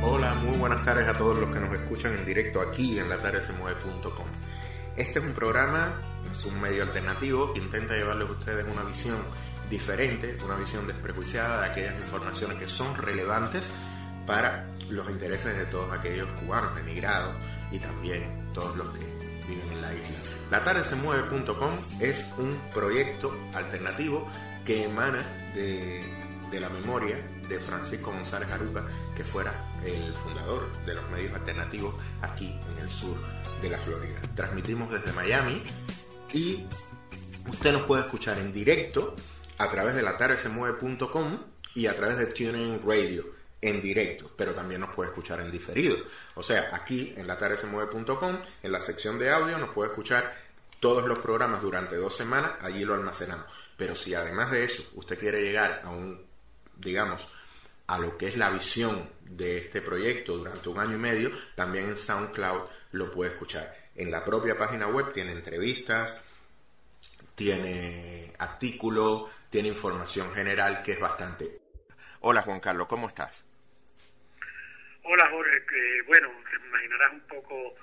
Hola, muy buenas tardes a todos los que nos escuchan en directo aquí en latardesemueve.com. Este es un programa, es un medio alternativo que intenta llevarles a ustedes una visión diferente, una visión desprejuiciada de aquellas informaciones que son relevantes para los intereses de todos aquellos cubanos emigrados y también todos los que viven en la isla. Latardesemueve.com es un proyecto alternativo que emana de la memoria de Francisco González Aruca, que fuera el fundador de los medios alternativos aquí en el sur de la Florida. Transmitimos desde Miami y usted nos puede escuchar en directo a través de latardesemueve.com y a través de TuneIn Radio en directo, pero también nos puede escuchar en diferido. O sea, aquí en latardesemueve.com, en la sección de audio, nos puede escuchar todos los programas durante 2 semanas, allí lo almacenamos. Pero si además de eso usted quiere llegar a a lo que es la visión de este proyecto durante 1 año y medio, también en SoundCloud lo puede escuchar. En la propia página web tiene entrevistas, tiene artículos, tiene información general que es bastante. Hola Juan Carlos, ¿cómo estás? Hola Jorge, bueno, te imaginarás un poco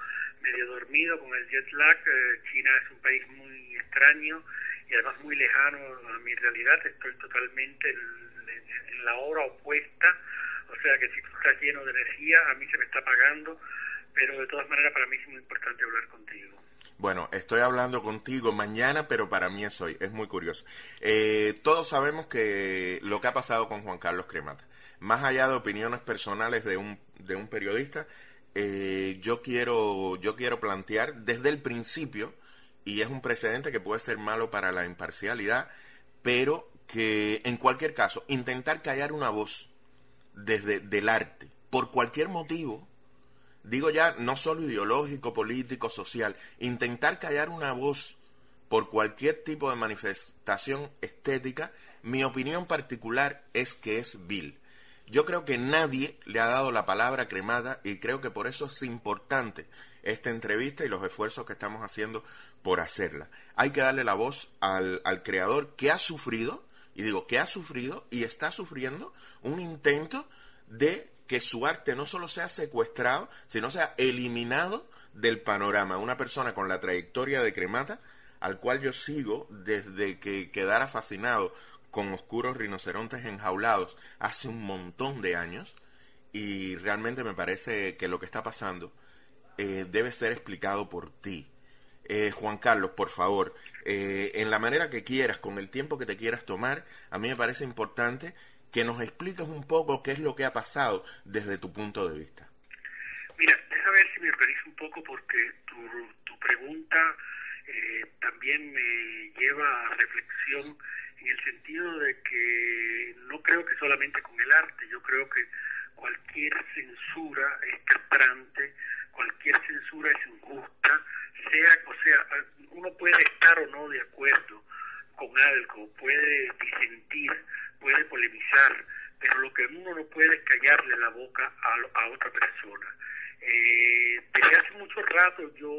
medio dormido con el jet lag. China es un país muy extraño y además muy lejano a mi realidad. Estoy totalmente en la hora opuesta, o sea que si tú estás lleno de energía, a mí se me está apagando, pero de todas maneras para mí es muy importante hablar contigo. Bueno, estoy hablando contigo mañana, pero para mí es hoy, es muy curioso. Todos sabemos que lo que ha pasado con Juan Carlos Cremata, más allá de opiniones personales de un periodista, yo quiero plantear desde el principio, y es un precedente que puede ser malo para la imparcialidad, pero que en cualquier caso, intentar callar una voz desde del arte, por cualquier motivo, digo ya, no solo ideológico, político, social, intentar callar una voz por cualquier tipo de manifestación estética, mi opinión particular es que es vil. Yo creo que nadie le ha dado la palabra a Cremata y creo que por eso es importante esta entrevista y los esfuerzos que estamos haciendo por hacerla. Hay que darle la voz al creador que ha sufrido, y digo que ha sufrido y está sufriendo un intento de que su arte no solo sea secuestrado, sino sea eliminado del panorama. Una persona con la trayectoria de Cremata, al cual yo sigo desde que quedara fascinado con Oscuros Rinocerontes Enjaulados hace un montón de años, y realmente me parece que lo que está pasando debe ser explicado por ti. Juan Carlos, por favor, en la manera que quieras, con el tiempo que te quieras tomar, a mí me parece importante que nos expliques un poco qué es lo que ha pasado desde tu punto de vista. Mira, déjame ver si me organizo un poco porque tu pregunta también me lleva a reflexión en el sentido de que no creo que solamente con el arte, yo creo que cualquier censura es castrante, cualquier censura es injusta, uno puede estar o no de acuerdo con algo, puede disentir, puede polemizar, pero lo que uno no puede es callarle la boca a otra persona. Desde hace mucho rato yo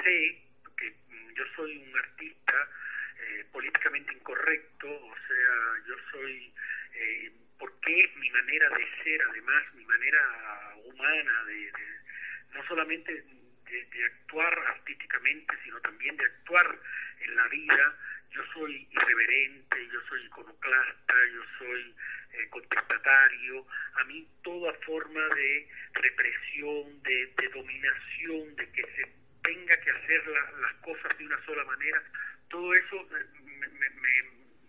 sé que yo soy un artista políticamente incorrecto, o sea, yo soy, porque mi manera de ser, además, mi manera humana, no solamente de actuar artísticamente, sino también de actuar en la vida. Yo soy irreverente, yo soy iconoclasta, yo soy contestatario. A mí toda forma de represión, de dominación, de que se tenga que hacer las cosas de una sola manera, todo eso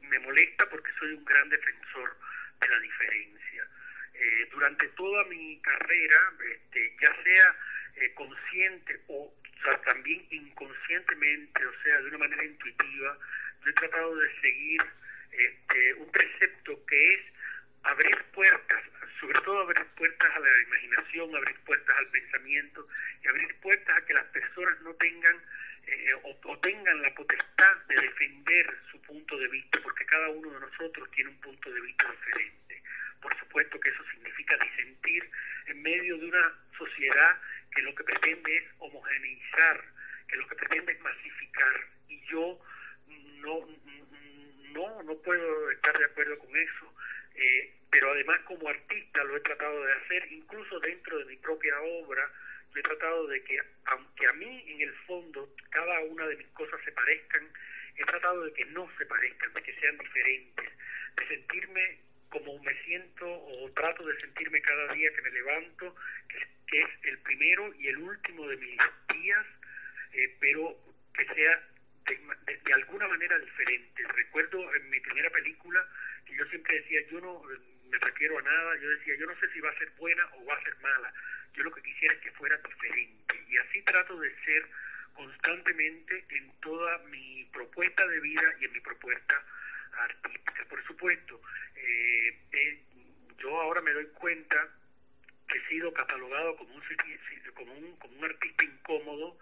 me molesta porque soy un gran defensor de la diferencia. Durante toda mi carrera, ya sea consciente o sea, también inconscientemente, o sea, de una manera intuitiva, yo he tratado de seguir un precepto que es abrir puertas, sobre todo abrir puertas a la imaginación, abrir puertas al pensamiento y abrir puertas a que las personas no tengan o tengan la potestad de defender su punto de vista, porque cada uno de nosotros tiene un punto de vista diferente. Por supuesto que eso significa disentir en medio de una sociedad que lo que pretende es homogeneizar, que lo que pretende es masificar, y yo no puedo estar de acuerdo con eso. pero además como artista lo he tratado de hacer, incluso dentro de mi propia obra. Yo he tratado de que, aunque a mí en el fondo cada una de mis cosas se parezcan, he tratado de que no se parezcan, de que sean diferentes, de sentirme como me siento o trato de sentirme cada día que me levanto, que es el primero y el último de mis días, pero que sea de alguna manera diferente. Recuerdo en mi primera película que yo siempre decía, yo no me refiero a nada, yo decía, yo no sé si va a ser buena o va a ser mala, yo lo que quisiera es que fuera diferente, y así trato de ser constantemente en toda mi propuesta de vida y en mi propuesta artística. Por supuesto, yo ahora me doy cuenta que he sido catalogado como un artista incómodo,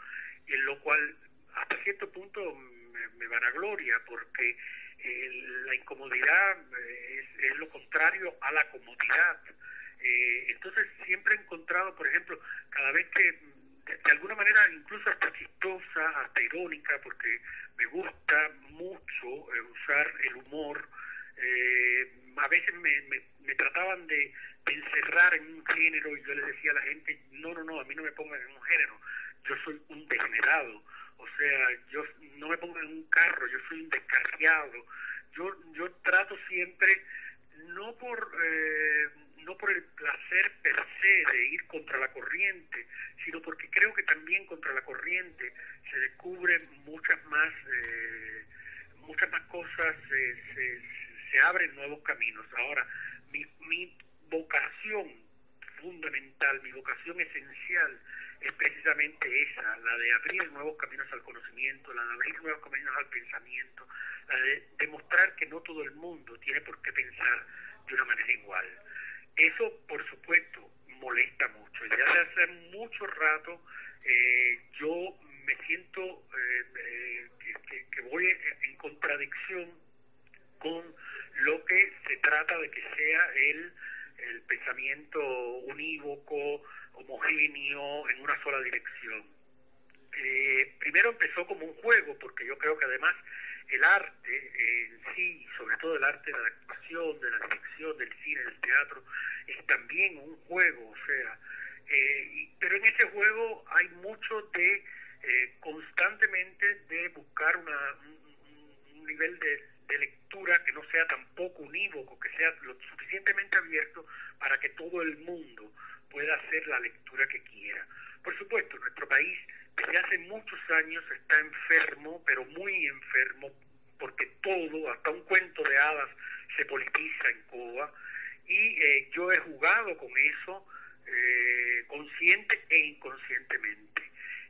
en lo cual hasta cierto punto me vanagloria, porque la incomodidad es lo contrario a la comodidad. Entonces siempre he encontrado, por ejemplo, cada vez que de alguna manera incluso hasta chistosa, hasta irónica, porque me gusta mucho usar el humor. A veces me trataban de encerrar en un género, y yo les decía a la gente, no, a mí no me pongan en un género, yo soy un degenerado, o sea, yo no me pongan en un carro, yo soy un descarriado. Yo trato siempre, no por el placer per se de ir contra la corriente, sino porque creo que también contra la corriente se descubren muchas más cosas, se abren nuevos caminos. Ahora, mi vocación fundamental, mi vocación esencial es precisamente esa, la de abrir nuevos caminos al conocimiento, la de abrir nuevos caminos al pensamiento, la de demostrar que no todo el mundo tiene por qué pensar de una manera igual. Eso, por supuesto, molesta mucho. Ya desde hace mucho rato yo me siento que voy en contradicción con lo que se trata de que sea el pensamiento unívoco, homogéneo, en una sola dirección. Primero empezó como un juego, porque yo creo que además el arte en sí, sobre todo el arte de la actuación, de la dirección, del cine, del teatro, es también un juego, o sea, pero en ese juego hay mucho de constantemente de buscar un nivel de lectura que no sea tampoco unívoco, que sea lo suficientemente abierto para que todo el mundo pueda hacer la lectura que quiera. Por supuesto, nuestro país desde hace muchos años está enfermo, pero muy enfermo, porque todo, hasta un cuento de hadas, se politiza en Cuba, y yo he jugado con eso consciente e inconscientemente.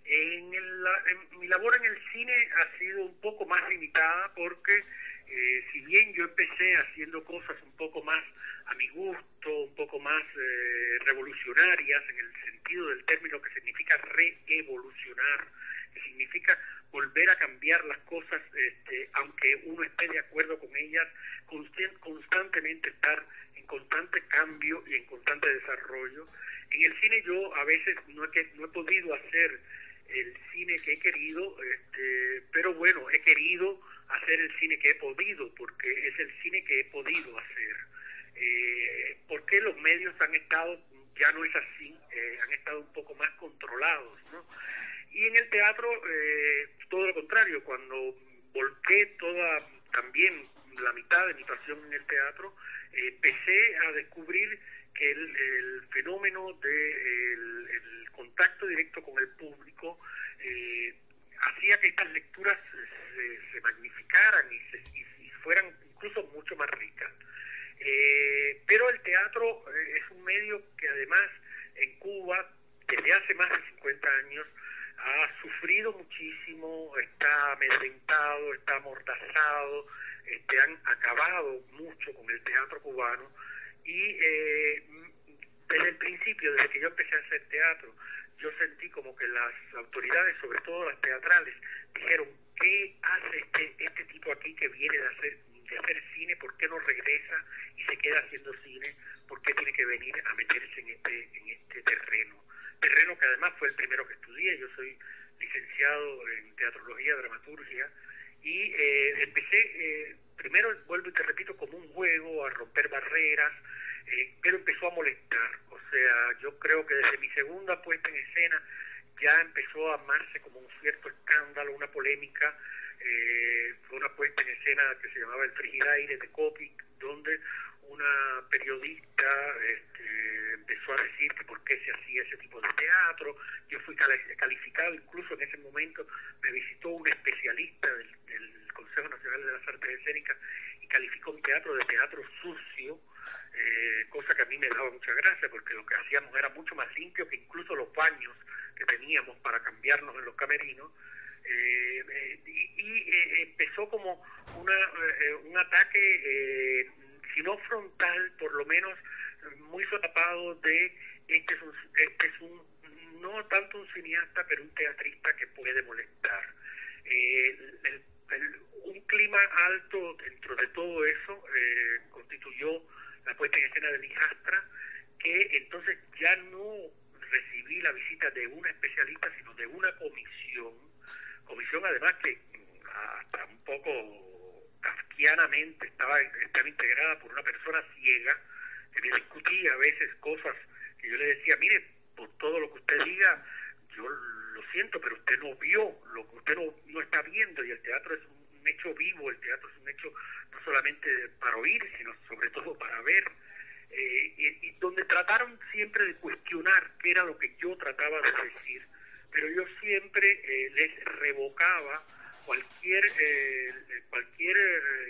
En mi labor en el cine ha sido un poco más limitada, porque si bien yo empecé haciendo cosas un poco más a mi gusto, un poco más revolucionarias, en el sentido del término, que significa reevolucionar, que significa volver a cambiar las cosas, aunque uno esté de acuerdo con ellas, constantemente estar en constante cambio y en constante desarrollo. En el cine yo a veces no he podido hacer el cine que he querido, pero bueno, he querido hacer el cine que he podido, porque es el cine que he podido hacer. Porque los medios han estado, ya no es así, han estado un poco más controlados, ¿no? Y en el teatro, todo lo contrario, cuando volqué también la mitad de mi pasión en el teatro, empecé a descubrir que el fenómeno del el contacto directo con el público hacía que estas lecturas se magnificaran y fueran incluso mucho más ricas. Pero el teatro es un medio que además en Cuba, desde hace más de 50 años, ha sufrido muchísimo, está amedrentado, está amordazado, han acabado mucho con el teatro cubano, y desde el principio, desde que yo empecé a hacer teatro, yo sentí como que las autoridades, sobre todo las teatrales, dijeron, ¿qué hace este tipo aquí que viene de hacer cine? ¿Por qué no regresa y se queda haciendo cine? ¿Por qué tiene que venir a meterse en este terreno que además fue el primero que estudié? Yo soy licenciado en teatrología, dramaturgia, y empecé primero, vuelvo y te repito, como un juego, a romper barreras, pero empezó a molestar. O sea, yo creo que desde mi segunda puesta en escena ya empezó a armarse como un cierto escándalo, una polémica. Fue una puesta en escena que se llamaba El Frigidaire de Copic, donde una periodista empezó a decir que por qué se hacía ese tipo de teatro. Yo fui calificado, incluso en ese momento me visitó un especialista del Consejo Nacional de las Artes Escénicas y calificó mi teatro de teatro sucio, cosa que a mí me daba mucha gracia, porque lo que hacíamos era mucho más limpio que incluso los baños que teníamos para cambiarnos en los camerinos. Empezó como un ataque, si no frontal, por lo menos muy solapado de este es un no tanto un cineasta, pero un teatrista que puede molestar. Un clima alto dentro de todo eso constituyó la puesta en escena de Lijastra, que entonces ya no recibí la visita de una especialista, sino de una comisión además que hasta un poco kafkianamente estaba integrada por una persona ciega, que me discutía a veces cosas que yo le decía, mire, por todo lo que usted diga, yo lo siento, pero usted no vio lo que usted no está viendo, y el teatro es un hecho vivo, el teatro es un hecho no solamente para oír, sino sobre todo para ver. Y donde trataron siempre de cuestionar qué era lo que yo trataba de decir, pero yo siempre les revocaba cualquier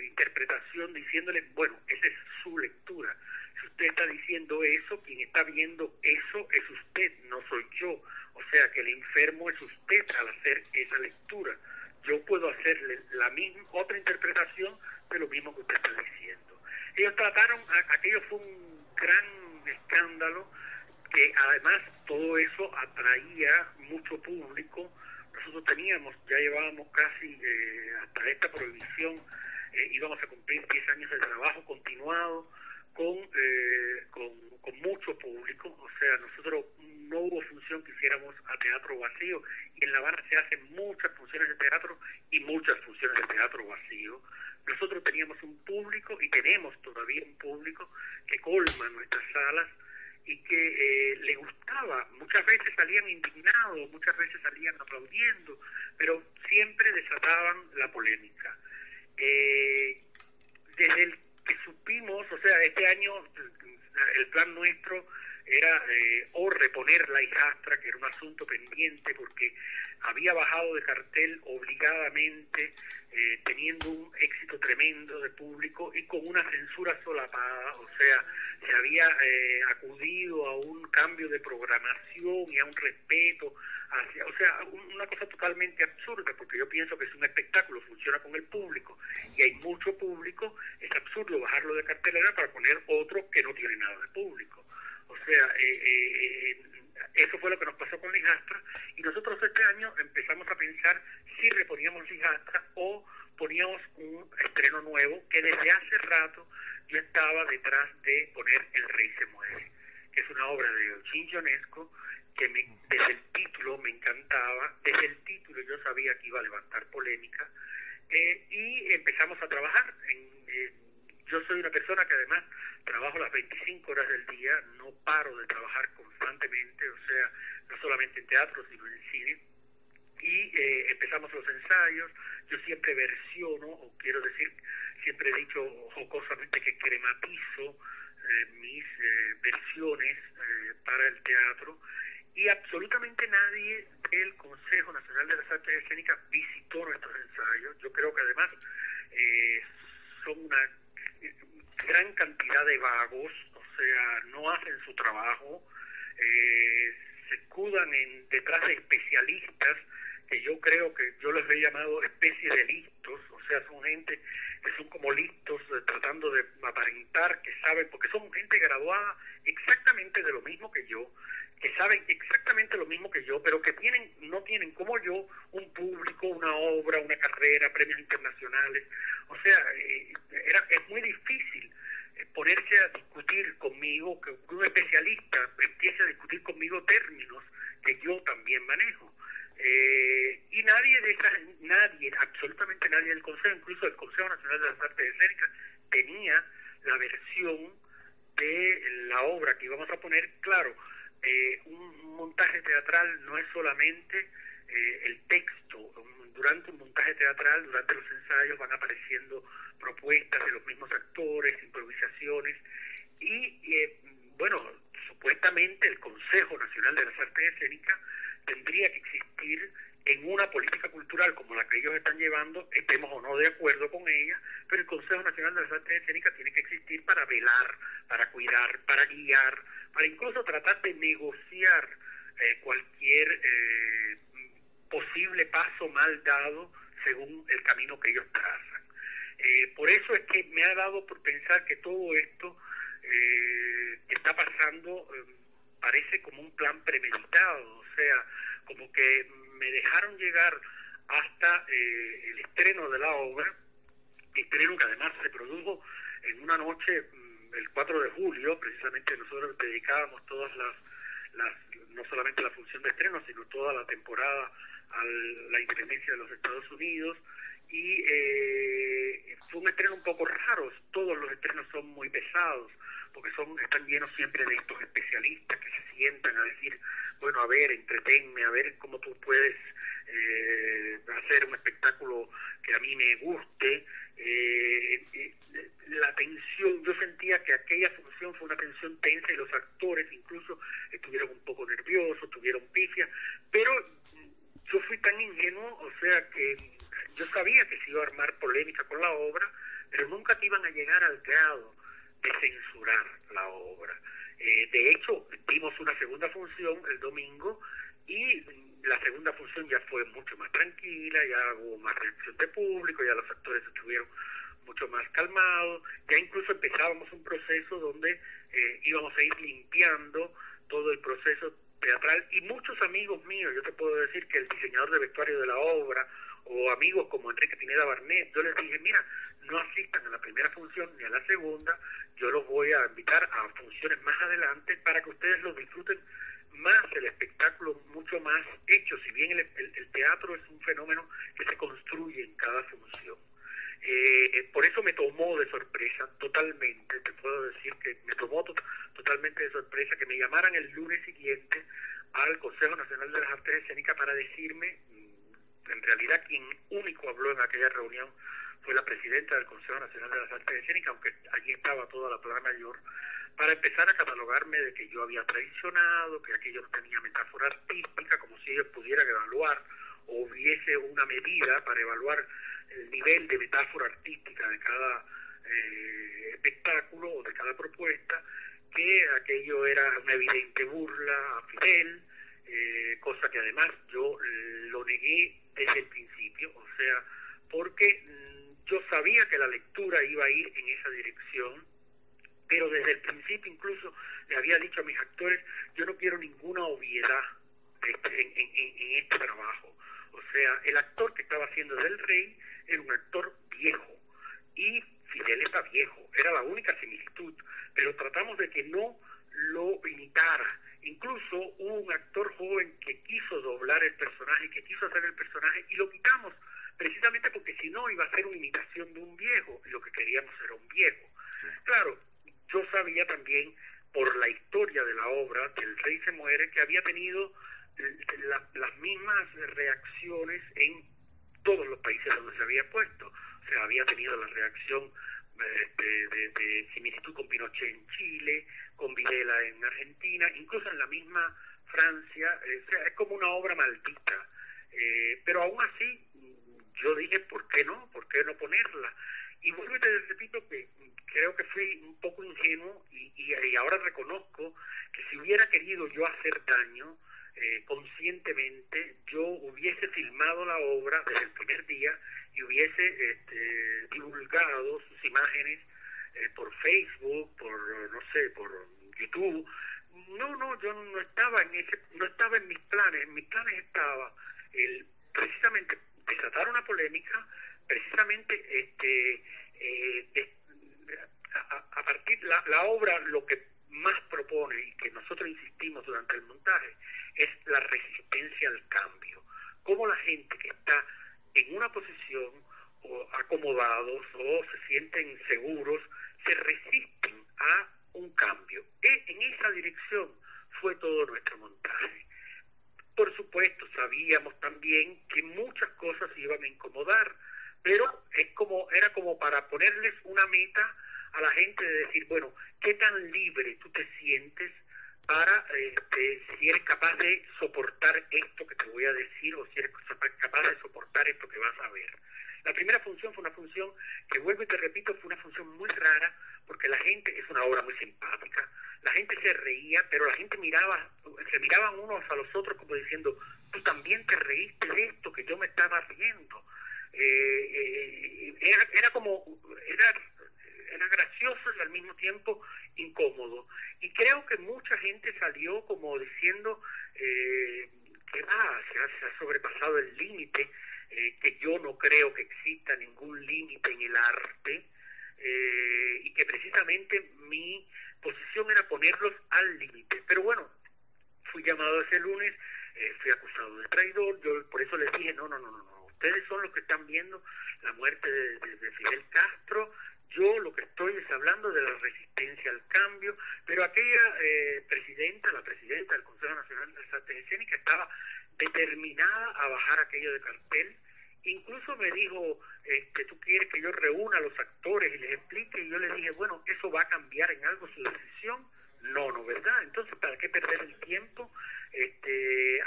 interpretación diciéndole, bueno, esa es su lectura. Si usted está diciendo eso, quien está viendo eso es usted, no soy yo. O sea que el enfermo es usted al hacer esa lectura. Yo puedo hacerle la misma otra interpretación de lo mismo que usted está diciendo. Ellos trataron, aquello fue un gran escándalo, que además todo eso atraía mucho público. Nosotros ya llevábamos casi hasta esta prohibición, íbamos a cumplir 10 años de trabajo continuado con mucho público. O sea, nosotros no hubo función que hiciéramos a teatro vacío, y en La Habana se hacen muchas funciones de teatro y muchas funciones de teatro vacío. Nosotros teníamos un público y tenemos todavía un público que colma nuestras salas y que le gustaba. Muchas veces salían indignados, muchas veces salían aplaudiendo, pero siempre desataban la polémica. Desde el que supimos, o sea, este año el plan nuestro era o reponer La Hijastra, que era un asunto pendiente porque había bajado de cartel obligadamente, teniendo un éxito tremendo de público y con una censura solapada. O sea, se había acudido a un cambio de programación y a un respeto hacia, o sea, una cosa totalmente absurda, porque yo pienso que es un espectáculo, funciona con el público y hay mucho público. Es absurdo bajarlo de cartelera para poner otro que no tiene nada de público. O sea, eso fue lo que nos pasó con Lijastra, y nosotros este año empezamos a pensar si reponíamos Lijastra o poníamos un estreno nuevo, que desde hace rato yo estaba detrás de poner El Rey se muere, que es una obra de Eugene Ionesco, que desde el título me encantaba, desde el título yo sabía que iba a levantar polémica, y empezamos a trabajar. Yo soy una persona que además trabajo las 25 horas del día, no paro de trabajar constantemente, o sea, no solamente en teatro, sino en cine. Y empezamos los ensayos. Yo siempre versiono, o quiero decir, siempre he dicho jocosamente que crematizo mis versiones para el teatro, y absolutamente nadie del Consejo Nacional de las Artes Escénicas visitó nuestros ensayos. Yo creo que además son una gran cantidad de vagos, o sea, no hacen su trabajo, se escudan detrás de especialistas que yo creo que yo les he llamado especie de listos. O sea, son gente que son como listos tratando de aparentar que saben, porque son gente graduada exactamente de lo mismo que yo, que saben exactamente lo mismo que yo, pero que no tienen como yo un público, una obra, una carrera, premios internacionales. O sea, es muy difícil ponerse a discutir conmigo, que un especialista empiece a discutir conmigo términos que yo también manejo. Y nadie, absolutamente nadie del Consejo, incluso el Consejo Nacional de las Artes Escénicas, tenía la versión de la obra que íbamos a poner. Claro, un montaje teatral no es solamente el texto. Durante un montaje teatral, durante los ensayos, van apareciendo propuestas de los mismos actores, improvisaciones, y bueno, supuestamente el Consejo Nacional de las Artes Escénicas tendría que existir en una política cultural como la que ellos están llevando, estemos o no de acuerdo con ella, pero el Consejo Nacional de las Artes Escénicas tiene que existir para velar, para cuidar, para guiar, para incluso tratar de negociar cualquier posible paso mal dado según el camino que ellos trazan. Por eso es que me ha dado por pensar que todo esto que está pasando parece como un plan premeditado, o sea, como que me dejaron llegar hasta el estreno de la obra, estreno que además se produjo en una noche, el 4 de julio, precisamente nosotros dedicábamos todas no solamente la función de estreno, sino toda la temporada a la independencia de los Estados Unidos, y fue un estreno un poco raro. Todos los estrenos son muy pesados, porque están llenos siempre de estos especialistas que se sientan a decir, bueno, a ver, entretenme, a ver cómo tú puedes hacer un espectáculo que a mí me guste. La tensión, yo sentía que aquella función fue una tensión tensa, y los actores incluso estuvieron un poco nerviosos, tuvieron pifia, pero yo fui tan ingenuo, o sea que yo sabía que se iba a armar polémica con la obra, pero nunca que iban a llegar al grado de censurar la obra. De hecho, dimos una segunda función el domingo, y la segunda función ya fue mucho más tranquila, ya hubo más reacción de público, ya los actores estuvieron mucho más calmados, ya incluso empezábamos un proceso donde íbamos a ir limpiando todo el proceso teatral, y muchos amigos míos, yo te puedo decir que el diseñador de vestuario de la obra, o amigos como Enrique Pineda Barnet, yo les dije, mira, no asistan a la primera función ni a la segunda, yo los voy a invitar a funciones más adelante para que ustedes lo disfruten más, el espectáculo mucho más hecho, si bien el teatro es un fenómeno que se construye en cada función. Por eso me tomó de sorpresa totalmente, te puedo decir que me tomó totalmente de sorpresa que me llamaran el lunes siguiente al Consejo Nacional de las Artes Escénicas para decirme, en realidad quien único habló en aquella reunión fue la presidenta del Consejo Nacional de las Artes Escénicas, aunque allí estaba toda la plana mayor, para empezar a catalogarme de que yo había traicionado, que aquello no tenía metáfora artística, como si ellos pudieran evaluar o hubiese una medida para evaluar el nivel de metáfora artística de cada espectáculo o de cada propuesta, que aquello era una evidente burla a Fidel, cosa que además yo lo negué desde el principio, o sea, porque yo sabía que la lectura iba a ir en esa dirección, pero desde el principio incluso le había dicho a mis actores, yo no quiero ninguna obviedad en este trabajo. O sea, el actor que estaba haciendo del rey era un actor viejo, y Fidel está viejo, era la única similitud, pero tratamos de que no lo imitara. Incluso hubo un actor joven que quiso doblar el personaje, que quiso hacer el personaje, y lo quitamos, precisamente porque si no iba a ser una imitación de un viejo, y lo que queríamos era un viejo. Claro, yo sabía también, por la historia de la obra, que el rey se muere, que había tenido las mismas reacciones en todos los países donde se había puesto. O sea, había tenido la reacción de similitud con Pinochet en Chile, con Videla en Argentina, incluso en la misma Francia. O sea, es como una obra maldita. Pero aún así, yo dije, ¿por qué no? ¿Por qué no ponerla? Y vuelvo y te repito que creo que fui un poco ingenuo, y ahora reconozco que si hubiera querido yo hacer daño, conscientemente, yo hubiese filmado la obra desde el primer día y hubiese divulgado sus imágenes por Facebook, por YouTube. No, yo no estaba no estaba en mis planes. En mis planes estaba precisamente desatar una polémica, precisamente a partir la obra lo que más propone y que nosotros insistimos durante el montaje es la resistencia al cambio. Cómo la gente que está en una posición o acomodados o se sienten seguros se resisten a un cambio. En esa dirección fue todo nuestro montaje. Por supuesto, sabíamos también que muchas cosas iban a incomodar, pero era como para ponerles una meta a la gente de decir, bueno, ¿qué tan libre tú te sientes para, si eres capaz de soportar esto que te voy a decir o si eres capaz de soportar esto que vas a ver? La primera función fue una función que, vuelvo y te repito, fue una función muy rara, porque la gente, es una obra muy simpática, la gente se reía, pero la gente se miraban unos a los otros como diciendo, tú también te reíste de esto que yo me estaba riendo. Era gracioso y al mismo tiempo incómodo. Y creo que mucha gente salió como diciendo que se ha sobrepasado el límite, que yo no creo que exista ningún límite en el arte, y que precisamente mi posición era ponerlos al límite. Pero bueno, fui llamado ese lunes, fui acusado de traidor, yo por eso les dije, no, ustedes son los que están viendo la muerte de Fidel Castro, yo lo que estoy es hablando de la resistencia al cambio, pero aquella la presidenta del Consejo Nacional de las Artes Escénicas estaba determinada a bajar aquello de cartel. Incluso me dijo, ¿tú quieres que yo reúna a los actores y les explique? Y yo le dije, bueno, ¿eso va a cambiar en algo su decisión? No, ¿verdad? Entonces, ¿para qué perder el tiempo?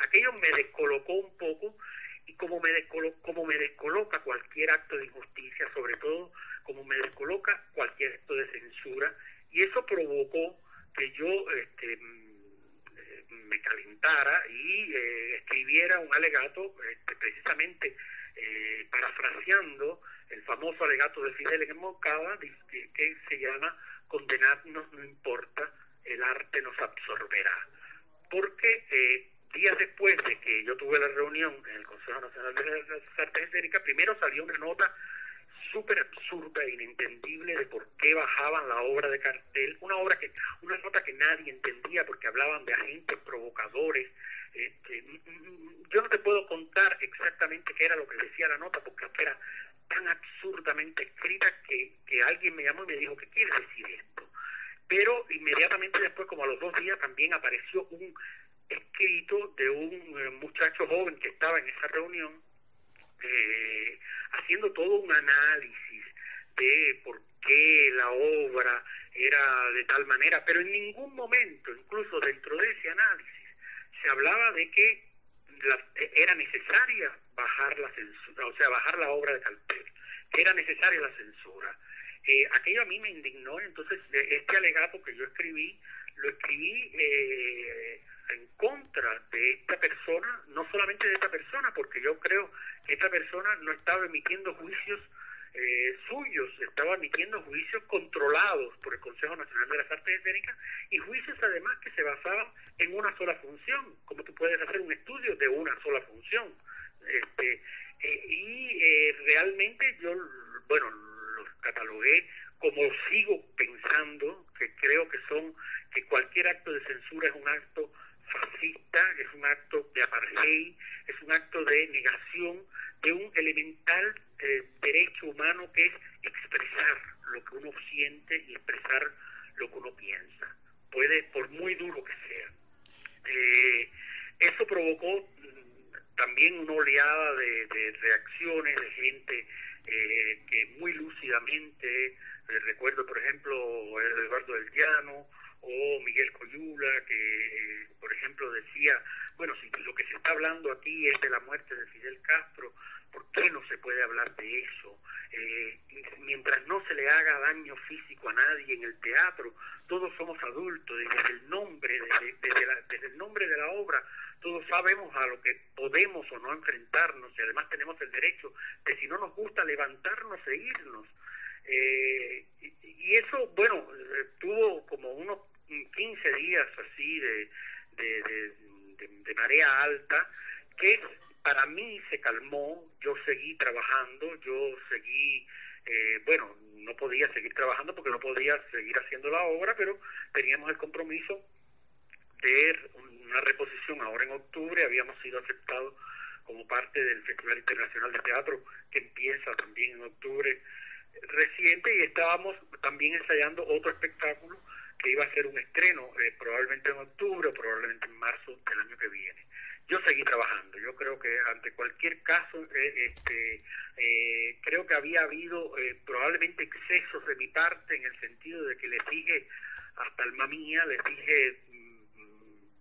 Aquello me descolocó un poco, y como me descoloca cualquier acto de injusticia, sobre todo como me descoloca cualquier acto de censura, y eso provocó que yo me calentara y escribiera un alegato precisamente parafraseando el famoso alegato de Fidel en Moncada, que se llama "Condenarnos no importa, el arte nos absorberá", porque días después de que yo tuve la reunión en el Consejo Nacional de las Artes Escénicas, primero salió una nota súper absurda e inentendible de por qué bajaban la obra de cartel, una nota que nadie entendía porque hablaban de agentes provocadores. Yo no te puedo contar exactamente qué era lo que decía la nota porque era tan absurdamente escrita que alguien me llamó y me dijo, ¿qué quiere decir esto? Pero inmediatamente después, como a los 2 días, también apareció un escrito de un muchacho joven que estaba en esa reunión, haciendo todo un análisis de por qué la obra era de tal manera, pero en ningún momento, incluso dentro de ese análisis, se hablaba de que era necesaria bajar la censura, o sea, bajar la obra de cartel, que era necesaria la censura. Aquello a mí me indignó, entonces este alegato que yo lo escribí en contra de esta persona, no solamente de esta persona, porque yo creo que esta persona no estaba emitiendo juicios suyos, estaba emitiendo juicios controlados por el Consejo Nacional de las Artes Escénicas, y juicios además que se basaban en una sola función, como tú puedes hacer un estudio de una sola función. Realmente yo, los catalogué como sigo pensando, que creo que cualquier acto de censura es un acto fascista, es un acto de apartheid, es un acto de negación de un elemental derecho humano que es expresar lo que uno siente y expresar lo que uno piensa, por muy duro que sea. Eso provocó también una oleada de reacciones de gente que muy lúcidamente, recuerdo por ejemplo Eduardo del Llano o Miguel Coyula, que por ejemplo decía, bueno, si lo que se está hablando aquí es de la muerte de Fidel Castro, ¿por qué no se puede hablar de eso? Mientras no se le haga daño físico a nadie en el teatro, todos somos adultos, desde el nombre, desde el nombre de la obra, todos sabemos a lo que podemos o no enfrentarnos, y además tenemos el derecho de, si no nos gusta, levantarnos e irnos. Y eso, bueno, tuvo como unos 15 días así de marea alta, que para mí se calmó. Yo seguí trabajando, yo seguí, no podía seguir trabajando porque no podía seguir haciendo la obra, pero teníamos el compromiso de una reposición ahora en octubre. Habíamos sido aceptados como parte del Festival Internacional de Teatro, que empieza también en octubre reciente, y estábamos también ensayando otro espectáculo que iba a ser un estreno, probablemente en octubre o probablemente en marzo del año que viene. Yo seguí trabajando. Yo creo que ante cualquier caso, creo que había habido probablemente excesos de mi parte, en el sentido de que les dije, hasta alma mía, les dije,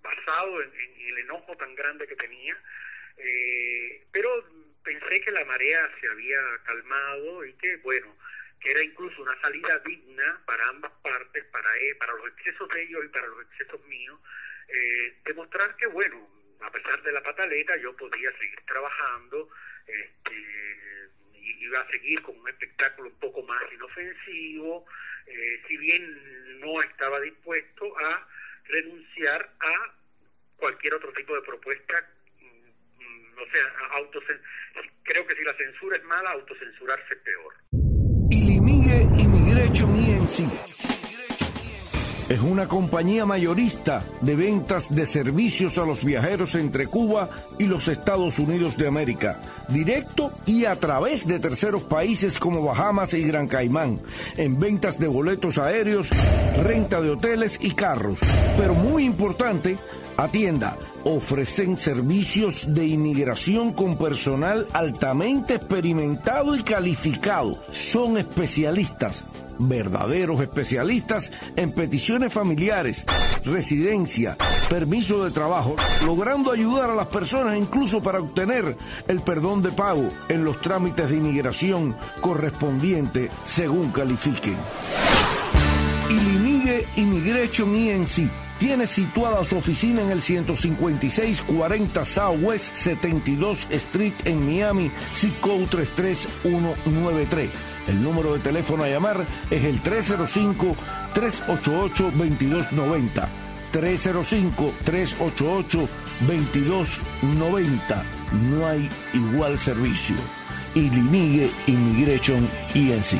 basado en el enojo tan grande que tenía, pero pensé que la marea se había calmado y que, bueno, que era incluso una salida digna para ambas partes, para los excesos de ellos y para los excesos míos, demostrar que, bueno, a pesar de la pataleta, yo podía seguir trabajando, iba a seguir con un espectáculo un poco más inofensivo, si bien no estaba dispuesto a renunciar a cualquier otro tipo de propuesta. O sea, creo que si la censura es mala, autocensurarse es peor. Illimighe Immigration ENC es una compañía mayorista de ventas de servicios a los viajeros entre Cuba y los Estados Unidos de América, directo y a través de terceros países como Bahamas y Gran Caimán, en ventas de boletos aéreos, renta de hoteles y carros. Pero muy importante, atienda, ofrecen servicios de inmigración con personal altamente experimentado y calificado. Son especialistas, verdaderos especialistas en peticiones familiares, residencia, permiso de trabajo, logrando ayudar a las personas incluso para obtener el perdón de pago en los trámites de inmigración correspondiente según califiquen. Illimighe Immigration ENC tiene situada su oficina en el 15640 Southwest 72 Street en Miami, zip code 33193. El número de teléfono a llamar es el 305-388-2290. 305-388-2290. No hay igual servicio. Illimighe Immigration ENC.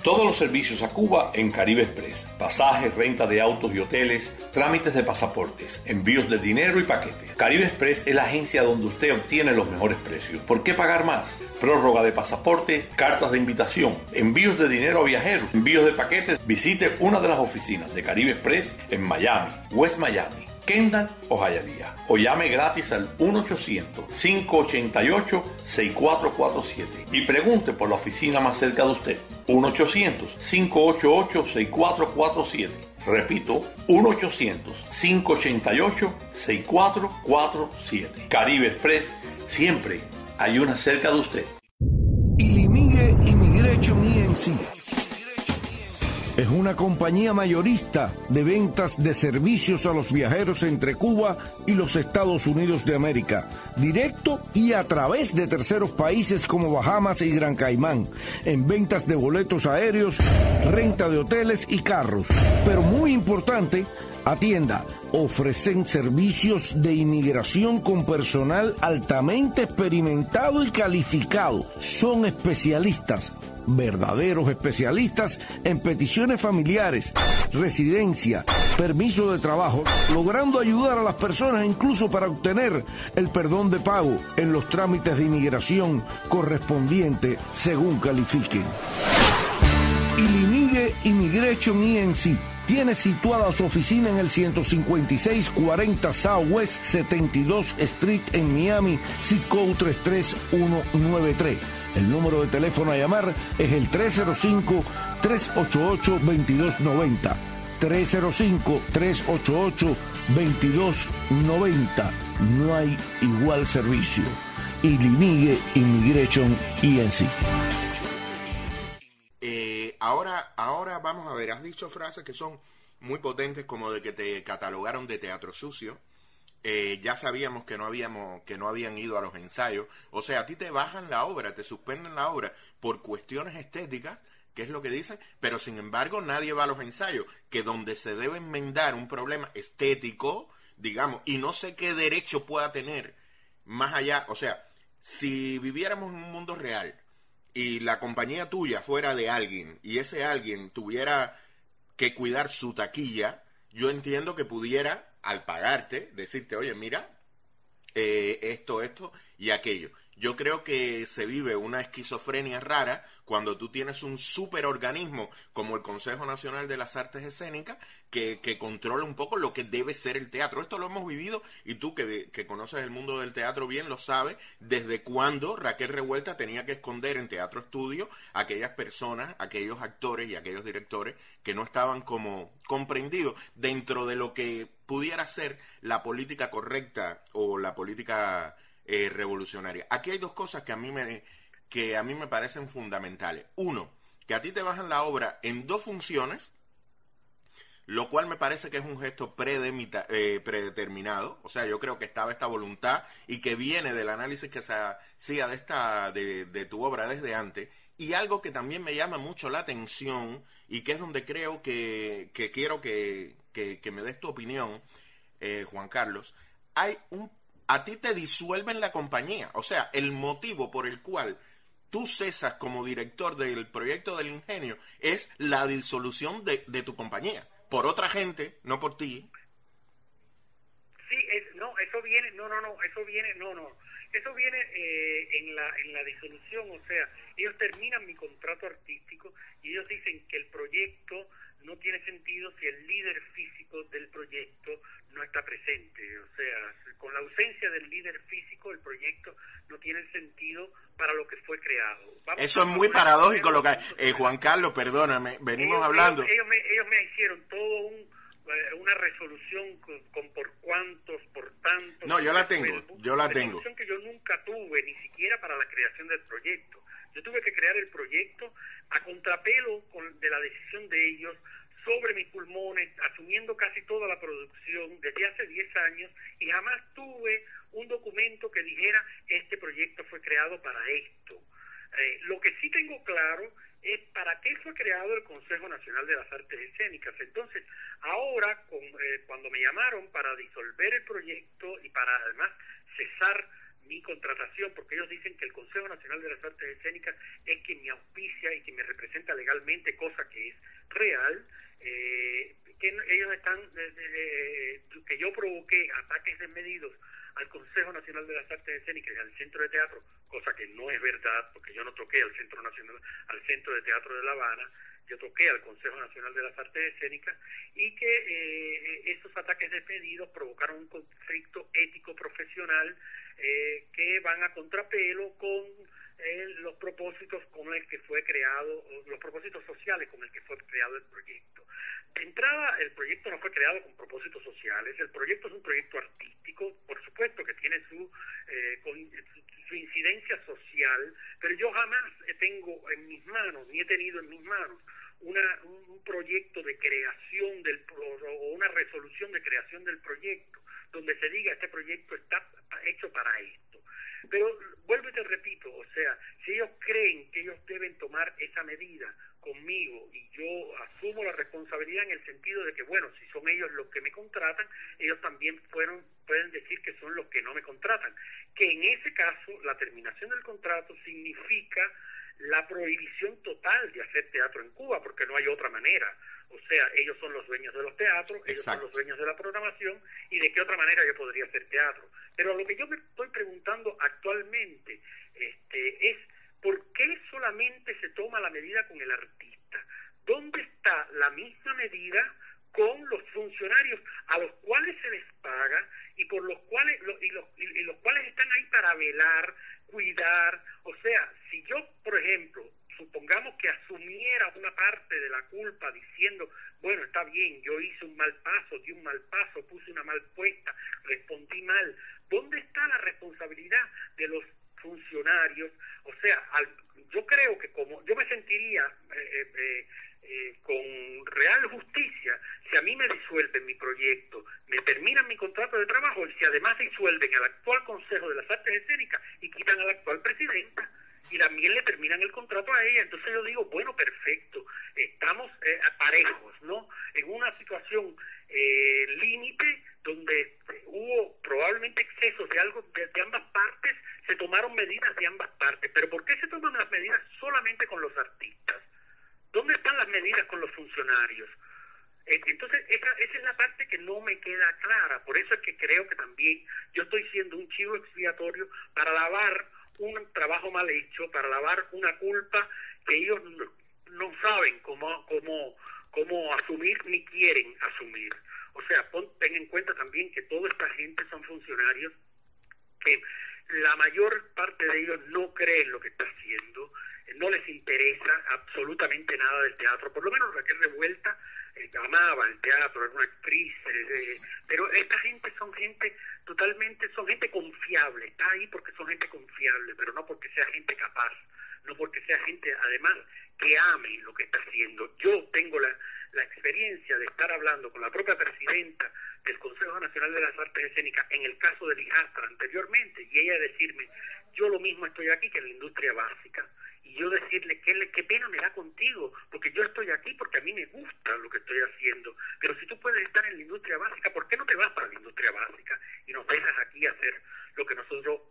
Todos los servicios a Cuba en Caribe Express: pasajes, renta de autos y hoteles, trámites de pasaportes, envíos de dinero y paquetes. Caribe Express es la agencia donde usted obtiene los mejores precios. ¿Por qué pagar más? Prórroga de pasaporte, cartas de invitación, envíos de dinero a viajeros, envíos de paquetes. Visite una de las oficinas de Caribe Express en Miami, West Miami, Kendall o Hialeah, o llame gratis al 1-800-588-6447 y pregunte por la oficina más cerca de usted. 1-800-588-6447. Repito, 1-800-588-6447. Caribe Express, siempre hay una cerca de usted. Illimighe Immigration ENC es una compañía mayorista de ventas de servicios a los viajeros entre Cuba y los Estados Unidos de América, directo y a través de terceros países como Bahamas y Gran Caimán, en ventas de boletos aéreos, renta de hoteles y carros. Pero muy importante, atienda, ofrecen servicios de inmigración con personal altamente experimentado y calificado. Son especialistas, verdaderos especialistas en peticiones familiares, residencia, permiso de trabajo, logrando ayudar a las personas incluso para obtener el perdón de pago en los trámites de inmigración correspondiente según califiquen. Illimighe Immigration ENC tiene situada su oficina en el 15640 Southwest 72 Street en Miami, zip code 33193. El número de teléfono a llamar es el 305-388-2290. 305-388-2290. No hay igual servicio. Illimighe Immigration ENC. Ahora vamos a ver, has dicho frases que son muy potentes, como de que te catalogaron de teatro sucio. Ya sabíamos que no habían ido a los ensayos. O sea, a ti te bajan la obra, te suspenden la obra por cuestiones estéticas, que es lo que dicen, pero sin embargo nadie va a los ensayos, que donde se debe enmendar un problema estético, digamos, y no sé qué derecho pueda tener más allá. O sea, si viviéramos en un mundo real y la compañía tuya fuera de alguien y ese alguien tuviera que cuidar su taquilla, yo entiendo que pudiera, al pagarte, decirte, oye, mira, esto y aquello. Yo creo que se vive una esquizofrenia rara cuando tú tienes un superorganismo como el Consejo Nacional de las Artes Escénicas que controla un poco lo que debe ser el teatro. Esto lo hemos vivido y tú que conoces el mundo del teatro bien lo sabes, desde cuando Raquel Revuelta tenía que esconder en Teatro Estudio a aquellas personas, aquellos actores y aquellos directores que no estaban como comprendidos dentro de lo que pudiera ser la política correcta o la política revolucionaria. Aquí hay dos cosas que a mí me parecen fundamentales. Uno, que a ti te bajan la obra en 2 funciones, lo cual me parece que es un gesto predeterminado. O sea, yo creo que estaba esta voluntad y que viene del análisis que se hacía de tu obra desde antes. Y algo que también me llama mucho la atención y que es donde creo que quiero que me des tu opinión, Juan Carlos. A ti te disuelven la compañía. O sea, el motivo por el cual tú cesas como director del proyecto del Ingenio es la disolución de tu compañía. Por otra gente, no por ti. Sí, eso viene en la disolución. O sea, ellos terminan mi contrato artístico y ellos dicen que el proyecto no tiene sentido si el líder físico del proyecto no está presente. O sea, con la ausencia del líder físico, el proyecto no tiene sentido para lo que fue creado. Eso es muy paradójico lo que... Juan Carlos, perdóname, venimos hablando... Ellos me hicieron todo una resolución con por cuántos, por tantos... No, yo la tengo. Resolución que yo nunca tuve, ni siquiera para la creación del proyecto. Yo tuve que crear el proyecto a contrapelo de la decisión de ellos, sobre mis pulmones, asumiendo casi toda la producción desde hace 10 años, y jamás tuve un documento que dijera este proyecto fue creado para esto. Lo que sí tengo claro es para qué fue creado el Consejo Nacional de las Artes Escénicas. Entonces, ahora, cuando me llamaron para disolver el proyecto y para además cesar mi contratación, porque ellos dicen que el Consejo Nacional de las Artes Escénicas es quien me auspicia y quien me representa legalmente, cosa que es real, que ellos están, que yo provoqué ataques desmedidos al Consejo Nacional de las Artes Escénicas y al Centro de Teatro, cosa que no es verdad, porque yo no toqué al Centro de Teatro de La Habana, yo toqué al Consejo Nacional de las Artes Escénicas, y que esos ataques desmedidos provocaron un conflicto ético profesional que van a contrapelo con los propósitos con el que fue creado, los propósitos sociales con el que fue creado el proyecto. De entrada, el proyecto no fue creado con propósitos sociales. El proyecto es un proyecto artístico, por supuesto que tiene su incidencia social, pero yo jamás tengo en mis manos, ni he tenido en mis manos un proyecto de creación o una resolución de creación del proyecto donde se diga este proyecto está hecho para esto. Pero vuelvo y te repito, o sea, si ellos creen que ellos deben tomar esa medida conmigo y yo asumo la responsabilidad en el sentido de que, bueno, si son ellos los que me contratan, ellos también pueden decir que son los que no me contratan, que en ese caso la terminación del contrato significa la prohibición total de hacer teatro en Cuba, porque no hay otra manera. O sea, ellos son los dueños de los teatros, ellos son los dueños de la programación, y de qué otra manera yo podría hacer teatro. Pero lo que yo me estoy preguntando actualmente es ¿por qué solamente se toma la medida con el artista? ¿Dónde está la misma medida con los funcionarios a los cuales se les paga y por los cuales los cuales están ahí para velar, cuidar? O sea, si yo, por ejemplo, supongamos que asumiera una parte de la culpa diciendo, bueno, está bien, yo hice un mal paso, di un mal paso, puse una mal puesta, respondí mal, ¿dónde está la responsabilidad de los funcionarios? O sea, yo creo que como yo me sentiría con real justicia si a mí me disuelven mi proyecto, me terminan mi contrato de trabajo y si además disuelven al actual Consejo de las Artes Escénicas y quitan a la actual presidenta y también le terminan el contrato a ella. Entonces yo digo, bueno, perfecto, estamos parejos, ¿no? En una situación límite donde hubo probablemente excesos de ambas partes, se tomaron medidas de ambas partes. Pero ¿por qué se toman las medidas solamente solamente con los artistas. ¿Dónde están las medidas con los funcionarios? Entonces, esa es la parte que no me queda clara. Por eso es que creo que también yo estoy siendo un chivo expiatorio para lavar un trabajo mal hecho, para lavar una culpa que ellos no saben cómo asumir ni quieren asumir. O sea, ten en cuenta también que toda esta gente son funcionarios que la mayor parte de ellos no creen lo que está haciendo, no les interesa absolutamente nada del teatro. Por lo menos Raquel Revuelta amaba el teatro, era una actriz, pero esta gente son gente confiable, está ahí porque son gente confiable, pero no porque sea gente capaz, no porque sea gente además que ame lo que está haciendo. Yo tengo la experiencia de estar hablando con la propia presidenta del Consejo Nacional de las Artes Escénicas en el caso de Lijastra anteriormente, y ella decirme, yo lo mismo estoy aquí que en la industria básica, y yo decirle, qué pena me da contigo, porque yo estoy aquí porque a mí me gusta lo que estoy haciendo, pero si tú puedes estar en la industria básica, ¿por qué no te vas para la industria básica y nos dejas aquí hacer lo que nosotros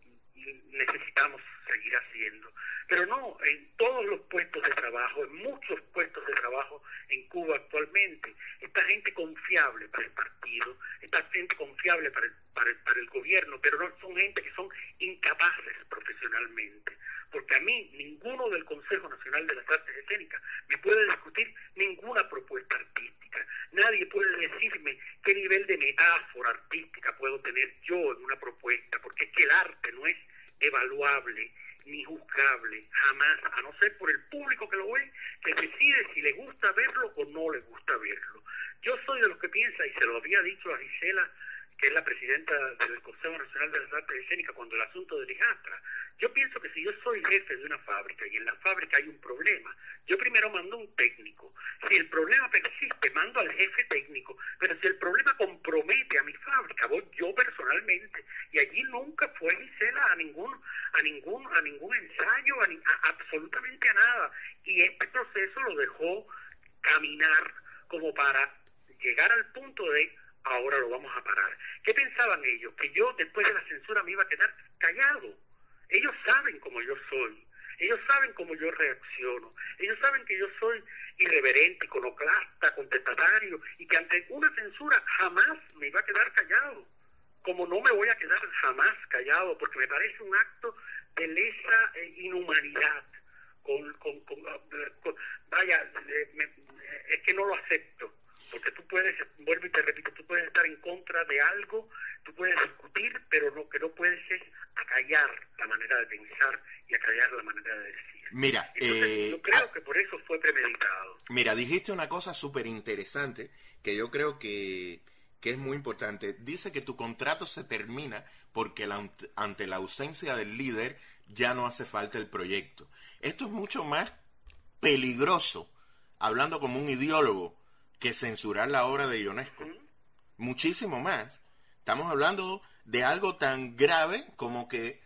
necesitamos seguir haciendo? Pero no, en todos los puestos de trabajo, en muchos puestos de trabajo en Cuba actualmente, está gente confiable para el partido, está gente confiable para el gobierno, pero no son gente que son incapaces profesionalmente. Porque a mí, ninguno del Consejo Nacional de las Artes Escénicas me puede discutir ninguna propuesta artística. Nadie puede decirme qué nivel de metáfora artística puedo tener yo en una propuesta, porque es que el arte no es evaluable ni juzgable, jamás, a no ser por el público que lo ve, que decide si le gusta verlo o no le gusta verlo. Yo soy de los que piensa, y se lo había dicho a Gisela, que es la presidenta del Consejo Nacional de las Artes Escénicas, cuando el asunto de Lijastra, yo pienso que si yo soy jefe de una fábrica y en la fábrica hay un problema, yo primero mando un técnico. Si el problema persiste, mando al jefe técnico, pero si el problema compromete a mi fábrica, voy yo personalmente, y allí nunca fue Gisela a ningún ensayo, absolutamente a nada, y este proceso lo dejó caminar como para llegar al punto de ahora lo vamos a parar. ¿Qué pensaban ellos? Que yo después de la censura me iba a quedar callado. Ellos saben cómo yo soy, ellos saben cómo yo reacciono, ellos saben que yo soy irreverente, iconoclasta, contestatario, y que ante una censura jamás me iba a quedar callado, como no me voy a quedar jamás callado, porque me parece un acto de lesa inhumanidad, es que no lo acepto. Porque tú puedes, vuelvo y te repito, tú puedes estar en contra de algo, tú puedes discutir, pero lo que no puedes es acallar la manera de pensar y acallar la manera de decir. Mira, entonces, yo creo que por eso fue premeditado. Mira, dijiste una cosa súper interesante que yo creo que es muy importante. Dice que tu contrato se termina porque ante la ausencia del líder ya no hace falta el proyecto. Esto es mucho más peligroso, hablando como un ideólogo, que censurar la obra de Ionesco. Muchísimo más. Estamos hablando de algo tan grave como que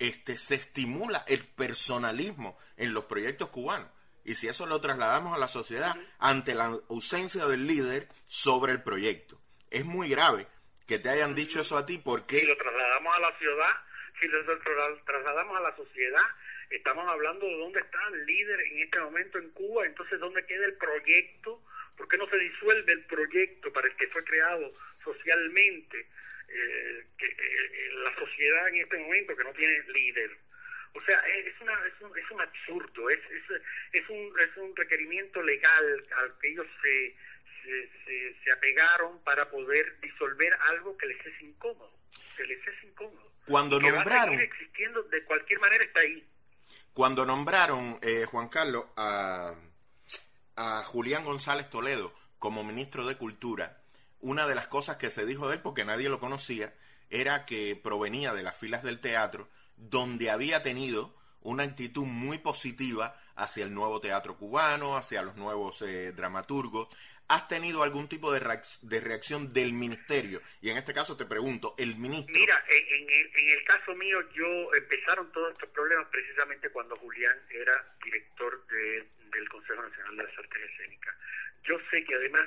se estimula el personalismo en los proyectos cubanos. Y si eso lo trasladamos a la sociedad, ante la ausencia del líder sobre el proyecto. Es muy grave que te hayan dicho eso a ti porque... Si lo trasladamos a la ciudad, si lo trasladamos a la sociedad, estamos hablando de dónde está el líder en este momento en Cuba, entonces dónde queda el proyecto. ¿Por qué no se disuelve el proyecto para el que fue creado socialmente la sociedad en este momento que no tiene líder? O sea, es un absurdo, es un requerimiento legal al que ellos se apegaron para poder disolver algo que les es incómodo, Cuando que nombraron, va a seguir existiendo de cualquier manera, está ahí. Cuando nombraron, Juan Carlos, a Julián González Toledo como ministro de Cultura, una de las cosas que se dijo de él, porque nadie lo conocía, era que provenía de las filas del teatro, donde había tenido una actitud muy positiva hacia el nuevo teatro cubano, hacia los nuevos dramaturgos. ¿Has tenido algún tipo de reacción del ministerio? Y en este caso te pregunto, el ministro... Mira, en el caso mío, empezaron todos estos problemas precisamente cuando Julián era director del Consejo Nacional de las Artes Escénicas. Yo sé que además,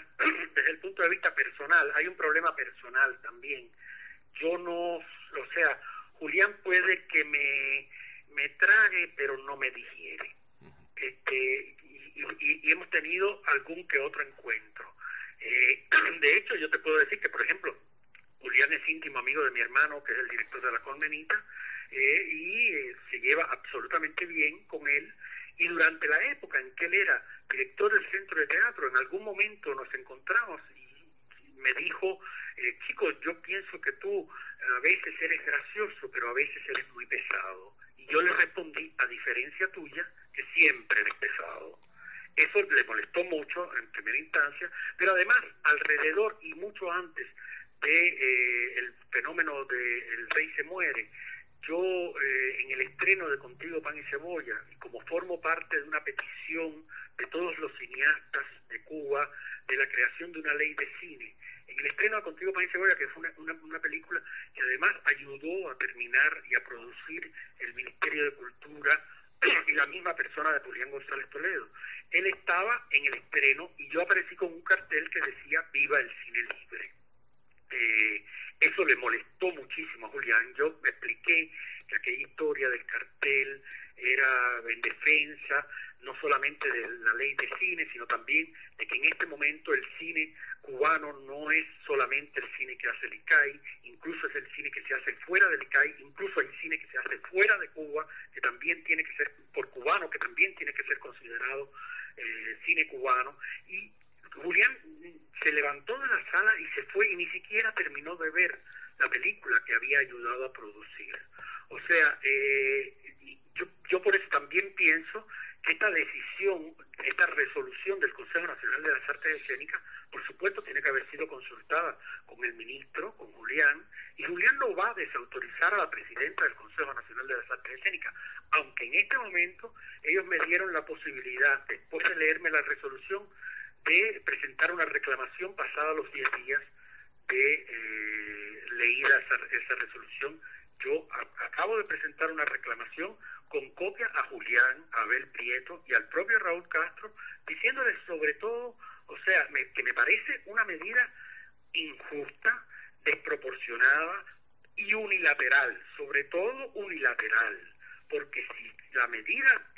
desde el punto de vista personal, hay un problema personal también. Julián puede que me trague, pero no me digiere. y hemos tenido algún que otro encuentro. De hecho, yo te puedo decir que, por ejemplo, Julián es íntimo amigo de mi hermano, que es el director de La Colmenita, se lleva absolutamente bien con él. Y durante la época en que él era director del Centro de Teatro, en algún momento nos encontramos y me dijo, chico, yo pienso que tú a veces eres gracioso, pero a veces eres muy pesado. Y yo le respondí, a diferencia tuya, que siempre eres pesado. Eso le molestó mucho en primera instancia, pero además, alrededor y mucho antes de el fenómeno de El Rey se muere, yo en el estreno de Contigo Pan y Cebolla, y como formo parte de una petición de todos los cineastas de Cuba, de la creación de una ley de cine, en el estreno de Contigo Pan y Cebolla, que fue una película que además ayudó a terminar y a producir el Ministerio de Cultura y la misma persona de Julián González Toledo. Él estaba en el estreno y yo aparecí con un cartel que decía "Viva el cine libre". Eso le molestó muchísimo a Julián. Yo me expliqué que aquella historia del cartel era en defensa no solamente de la ley de cine, sino también de que en este momento el cine cubano no es solamente el cine que hace el ICAI, incluso es el cine que se hace fuera del ICAI, incluso hay cine que se hace fuera de Cuba, que también tiene que ser por cubano, que también tiene que ser considerado cine cubano. Y Julián se levantó de la sala y se fue y ni siquiera terminó de ver la película que había ayudado a producir. O sea, yo por eso también pienso que esta decisión, esta resolución del Consejo Nacional de las Artes Escénicas, por supuesto tiene que haber sido consultada con el ministro, con Julián, y Julián no va a desautorizar a la presidenta del Consejo Nacional de las Artes Escénicas, aunque en este momento ellos me dieron la posibilidad, después de leerme la resolución, de presentar una reclamación pasada los 10 días de leída esa resolución. Yo acabo de presentar una reclamación con copia a Julián, a Abel Prieto y al propio Raúl Castro, diciéndoles sobre todo, o sea, que me parece una medida injusta, desproporcionada y unilateral, sobre todo unilateral, porque si la medida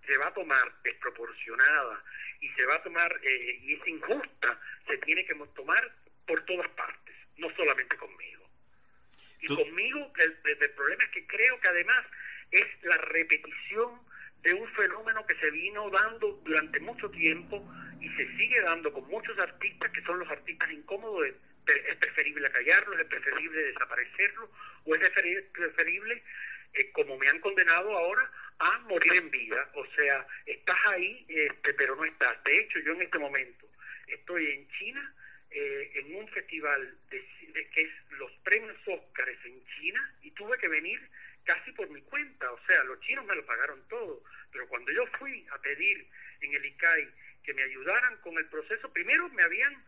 se va a tomar desproporcionada y se va a tomar y es injusta, se tiene que tomar por todas partes, no solamente conmigo. Y conmigo el problema es que creo que además es la repetición de un fenómeno que se vino dando durante mucho tiempo y se sigue dando con muchos artistas que son los artistas incómodos. Es preferible callarlos, es preferible desaparecerlos, o es preferible, como me han condenado ahora, a morir en vida. O sea, estás ahí, pero no estás. De hecho, yo en este momento estoy en China, en un festival que es los premios Óscar en China, y tuve que venir casi por mi cuenta. O sea, los chinos me lo pagaron todo, pero cuando yo fui a pedir en el ICAI que me ayudaran con el proceso, primero me habían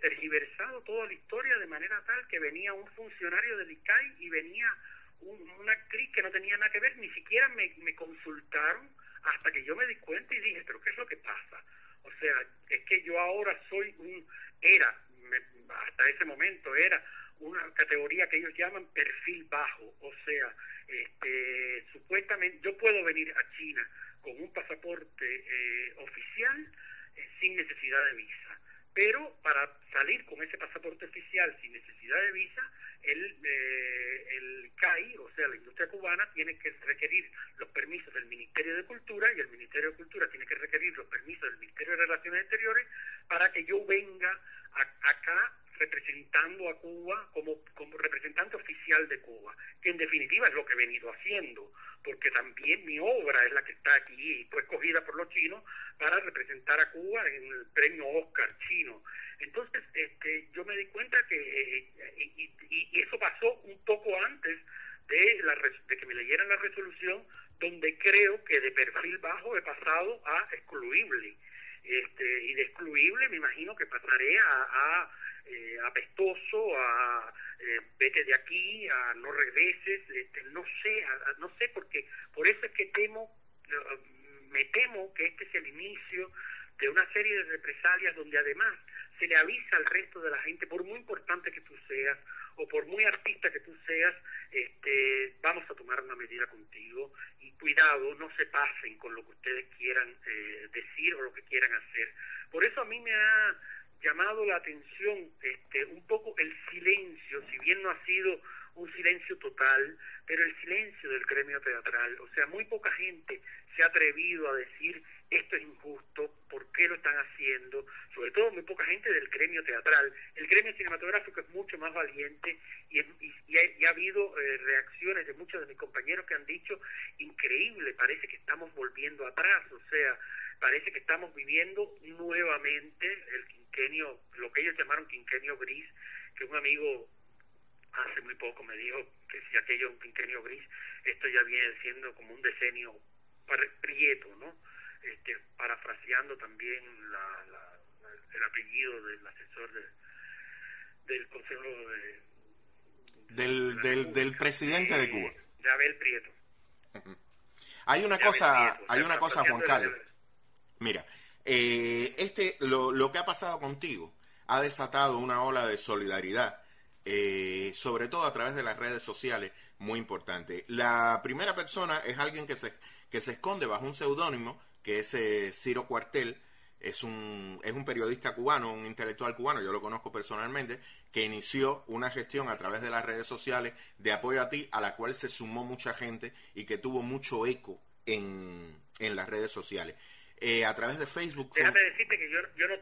tergiversado toda la historia de manera tal que venía un funcionario del ICAI y venía una actriz que no tenía nada que ver, ni siquiera me consultaron hasta que yo me di cuenta y dije, pero ¿qué es lo que pasa? O sea, es que yo ahora hasta ese momento era una categoría que ellos llaman perfil bajo, o sea, supuestamente yo puedo venir a China con un pasaporte oficial sin necesidad de visa, pero para salir con ese pasaporte oficial sin necesidad de visa, el CAI, o sea, la industria cubana, tiene que requerir los permisos del Ministerio de Cultura, y el Ministerio de Cultura tiene que requerir los permisos del Ministerio de Relaciones Exteriores para que yo venga acá representando a Cuba como representante oficial de Cuba, que en definitiva es lo que he venido haciendo, porque también mi obra es la que está aquí y fue escogida por los chinos para representar a Cuba en el premio Oscar chino. Entonces, yo me di cuenta que y eso pasó un poco antes de que me leyeran la resolución, donde creo que de perfil bajo he pasado a excluible. Y de excluible me imagino que pasaré a apestoso, a vete de aquí, a no regreses, no sé, porque por eso es que me temo que este es el inicio de una serie de represalias donde además se le avisa al resto de la gente, por muy importante que tú seas o por muy artista que tú seas, vamos a tomar una medida contigo y cuidado, no se pasen con lo que ustedes quieran decir o lo que quieran hacer. Por eso a mí me ha llamado la atención un poco el silencio, si bien no ha sido un silencio total, pero el silencio del gremio teatral. O sea, muy poca gente se ha atrevido a decir esto es injusto, ¿por qué lo están haciendo? Sobre todo muy poca gente del gremio teatral. El gremio cinematográfico es mucho más valiente y ha habido reacciones de muchos de mis compañeros que han dicho, increíble, parece que estamos volviendo atrás, o sea, parece que estamos viviendo nuevamente el quinquenio, lo que ellos llamaron quinquenio gris, que un amigo hace muy poco me dijo que si aquello es un quinquenio gris, esto ya viene siendo como un decenio prieto, ¿no? Parafraseando también el apellido del asesor del Consejo del presidente de Cuba, de Abel Prieto. Uh-huh. Hay una cosa, Juan Carlos. Mira, lo que ha pasado contigo ha desatado una ola de solidaridad, sobre todo a través de las redes sociales, muy importante. La primera persona es alguien que se esconde bajo un seudónimo, que es Ciro Cuartel. Es un periodista cubano, un intelectual cubano, yo lo conozco personalmente, que inició una gestión a través de las redes sociales de apoyo a ti, a la cual se sumó mucha gente y que tuvo mucho eco en las redes sociales. A través de Facebook. Déjame decirte que yo no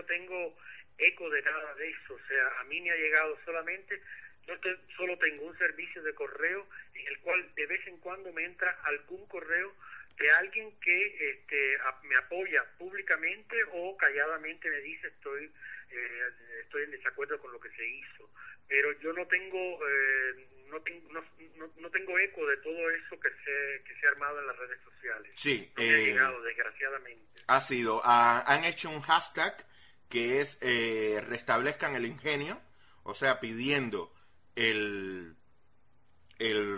tengo eco de nada de eso, o sea, a mí me ha llegado solamente, solo tengo un servicio de correo en el cual de vez en cuando me entra algún correo de alguien que me apoya públicamente o calladamente me dice estoy en desacuerdo con lo que se hizo, pero yo no tengo eco de todo eso que se ha armado en las redes sociales. Sí, no me ha llegado, desgraciadamente. Han hecho un hashtag que es restablezcan el ingenio, o sea, pidiendo el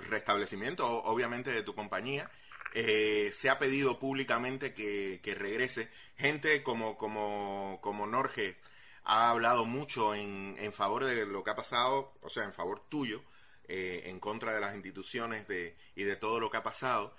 restablecimiento, obviamente, de tu compañía. Se ha pedido públicamente que regrese. Gente como Norge ha hablado mucho en favor de lo que ha pasado, o sea, en favor tuyo, en contra de las instituciones y de todo lo que ha pasado.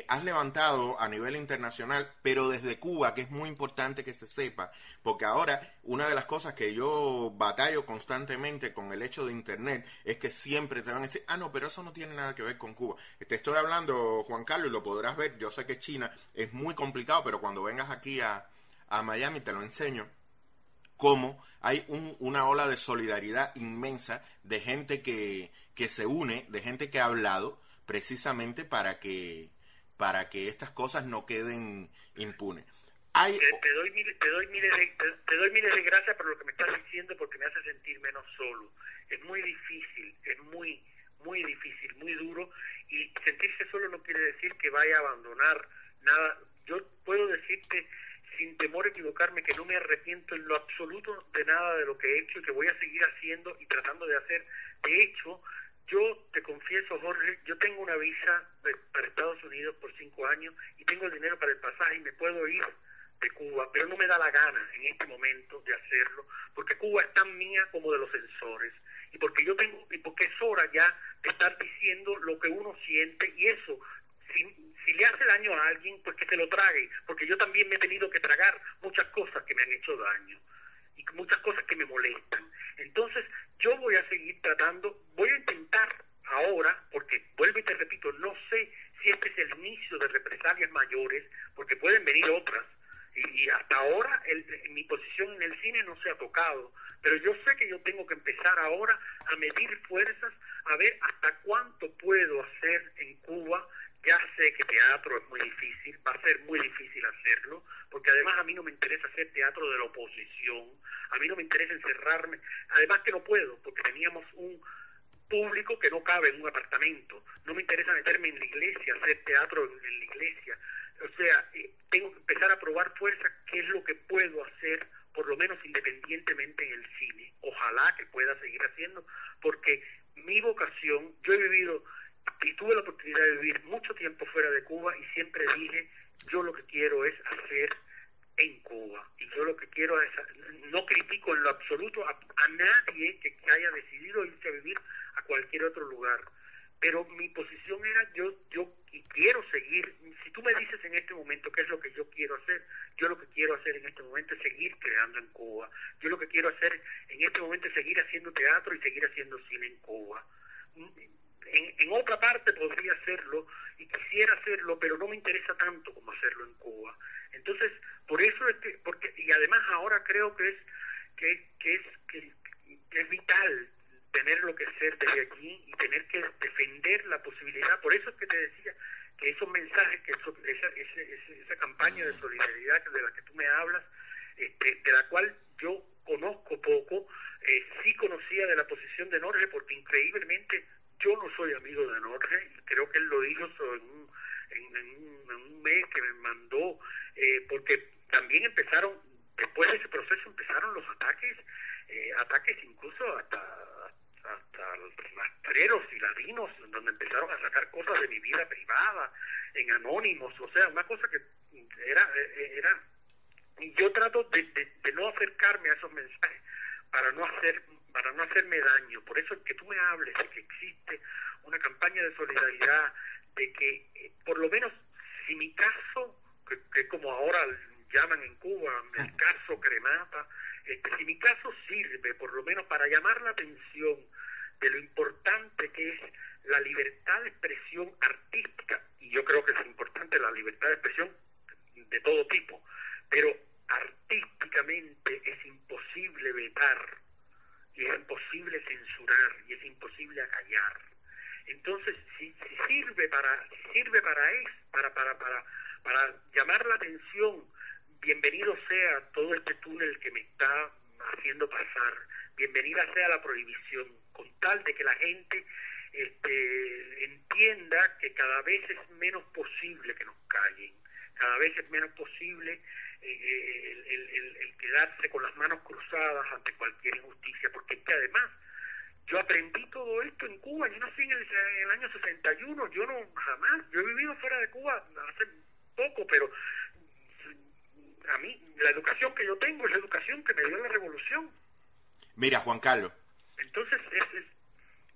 Has levantado a nivel internacional, pero desde Cuba, que es muy importante que se sepa, porque ahora una de las cosas que yo batallo constantemente con el hecho de Internet es que siempre te van a decir, no, pero eso no tiene nada que ver con Cuba. Te estoy hablando, Juan Carlos, y lo podrás ver, yo sé que China es muy complicado, pero cuando vengas aquí a Miami te lo enseño, cómo hay una ola de solidaridad inmensa de gente que se une, de gente que ha hablado precisamente para que estas cosas no queden impunes. Te doy miles de gracias por lo que me estás diciendo, porque me hace sentir menos solo. Es muy difícil, es muy difícil, muy duro, y sentirse solo no quiere decir que vaya a abandonar nada. Yo puedo decirte sin temor a equivocarme que no me arrepiento en lo absoluto de nada de lo que he hecho y que voy a seguir haciendo y tratando de hacer. De hecho, yo te confieso, Jorge, yo tengo una visa para Estados Unidos por 5 años y tengo el dinero para el pasaje y me puedo ir de Cuba, pero no me da la gana en este momento de hacerlo, porque Cuba es tan mía como de los censores, y porque es hora ya de estar diciendo lo que uno siente, y eso, si le hace daño a alguien, pues que se lo trague, porque yo también me he tenido que tragar muchas cosas que me han hecho daño y muchas cosas que me molestan. Entonces yo voy a seguir tratando, voy a intentar ahora, porque vuelvo y te repito, no sé si este es el inicio de represalias mayores, porque pueden venir otras, y hasta ahora mi posición en el cine no se ha tocado, pero yo sé que yo tengo que empezar ahora a medir fuerzas, a ver hasta cuánto puedo hacer en Cuba. Ya sé que teatro es muy difícil, va a ser muy difícil hacerlo, porque además a mí no me interesa hacer teatro de la oposición, a mí no me interesa encerrarme, además que no puedo, porque teníamos un público que no cabe en un apartamento, no me interesa meterme en la iglesia, hacer teatro en la iglesia, o sea, tengo que empezar a probar fuerza, qué es lo que puedo hacer, por lo menos independientemente en el cine, ojalá que pueda seguir haciendo, porque mi vocación, yo he vivido y tuve la oportunidad de vivir mucho tiempo fuera de Cuba y siempre dije, yo lo que quiero es hacer en Cuba, y yo lo que quiero es, no critico en lo absoluto a nadie que haya decidido irse a vivir a cualquier otro lugar, pero mi posición era yo y quiero seguir. Si tú me dices en este momento qué es lo que yo quiero hacer, yo lo que quiero hacer en este momento es seguir creando en Cuba. Yo lo que quiero hacer en este momento es seguir haciendo teatro y seguir haciendo cine en Cuba. En otra parte podría hacerlo y quisiera hacerlo, pero no me interesa tanto como hacerlo en Cuba. Entonces, por eso y además ahora creo que es vital tener lo que hacer desde allí y tener que defender la posibilidad. Por eso es que te decía que esos mensajes, esa campaña de solidaridad de la que tú me hablas, de la cual yo conozco poco, sí conocía de la posición de Norge, porque increíblemente yo no soy amigo de Norge, y creo que él lo dijo en un mail que me mandó, porque también después de ese proceso empezaron los ataques incluso hasta rastreros y ladinos, donde empezaron a sacar cosas de mi vida privada, en anónimos, o sea, una cosa que era y yo trato de no acercarme a esos mensajes para no hacerme daño. Por eso es que tú me hables de que existe una campaña de solidaridad, de que por lo menos si mi caso, que como ahora llaman en Cuba, el caso Cremata, si mi caso sirve por lo menos para llamar la atención de lo importante que es la libertad de expresión artística, y yo creo que es importante la libertad de expresión de todo tipo, pero artísticamente es imposible vetar, y es imposible censurar, y es imposible acallar. Entonces, si sirve para llamar la atención, bienvenido sea todo este túnel que me está haciendo pasar, bienvenida sea la prohibición, con tal de que la gente entienda que cada vez es menos posible que nos callen, cada vez es menos posible el quedarse con las manos cruzadas ante cualquier injusticia, porque es que además yo aprendí todo esto en Cuba. Yo nací en el año 61, yo he vivido fuera de Cuba hace poco, pero a mí la educación que yo tengo es la educación que me dio la revolución. Mira, Juan Carlos, entonces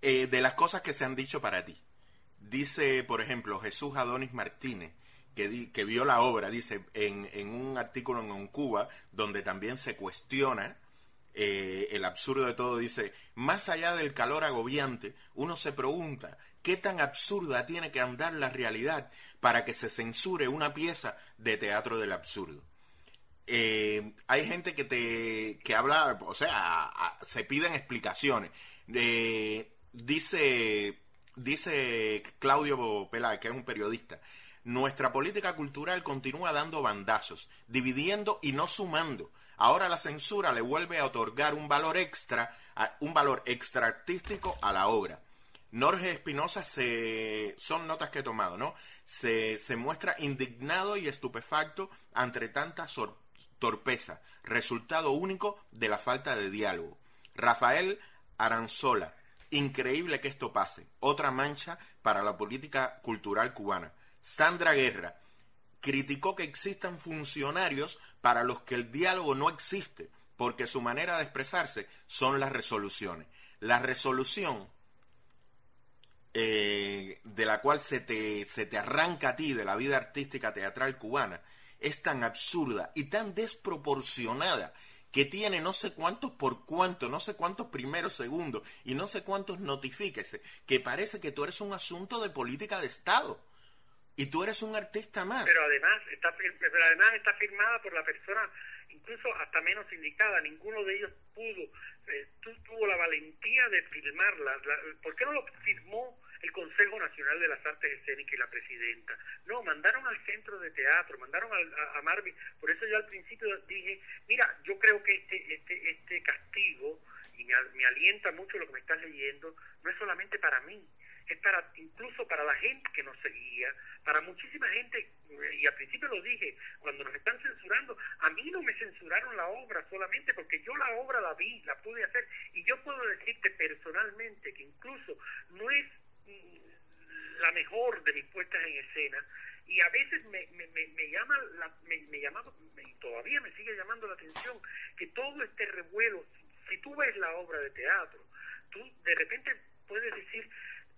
de las cosas que se han dicho para ti, dice, por ejemplo, Jesús Adonis Martínez, que vio la obra, dice, en un artículo en Cuba, donde también se cuestiona el absurdo de todo, dice, más allá del calor agobiante, uno se pregunta, ¿qué tan absurda tiene que andar la realidad para que se censure una pieza de teatro del absurdo? Hay gente que habla, o sea, se piden explicaciones. Dice Claudio Peláez, que es un periodista, nuestra política cultural continúa dando bandazos, dividiendo y no sumando. Ahora la censura le vuelve a otorgar un valor extra artístico a la obra. Norge Espinosa son notas que he tomado, ¿no? Se muestra indignado y estupefacto ante tanta torpeza, resultado único de la falta de diálogo. Rafael Aranzola, increíble que esto pase, otra mancha para la política cultural cubana. Sandra Guerra criticó que existan funcionarios para los que el diálogo no existe, porque su manera de expresarse son las resoluciones. La resolución de la cual se te arranca a ti de la vida artística teatral cubana es tan absurda y tan desproporcionada que tiene no sé cuántos por cuánto, no sé cuántos primeros segundos y no sé cuántos notifíquese, que parece que tú eres un asunto de política de Estado y tú eres un artista más. Pero además está firmada por la persona incluso hasta menos indicada. Ninguno de ellos tuvo la valentía de firmarla. ¿Por qué no lo firmó el Consejo Nacional de las Artes Escénicas y la presidenta? No, mandaron al Centro de Teatro, mandaron a Marvin. Por eso yo al principio dije, mira, yo creo que este castigo, y me alienta mucho lo que me estás leyendo, no es solamente para mí, es incluso para la gente que nos seguía, para muchísima gente, y al principio lo dije, cuando nos están censurando, a mí no me censuraron la obra solamente porque yo la obra la vi, la pude hacer, y yo puedo decirte personalmente que incluso no es la mejor de mis puestas en escena, y a veces me llamaba, y todavía me sigue llamando la atención, que todo este revuelo, si tú ves la obra de teatro, tú de repente puedes decir,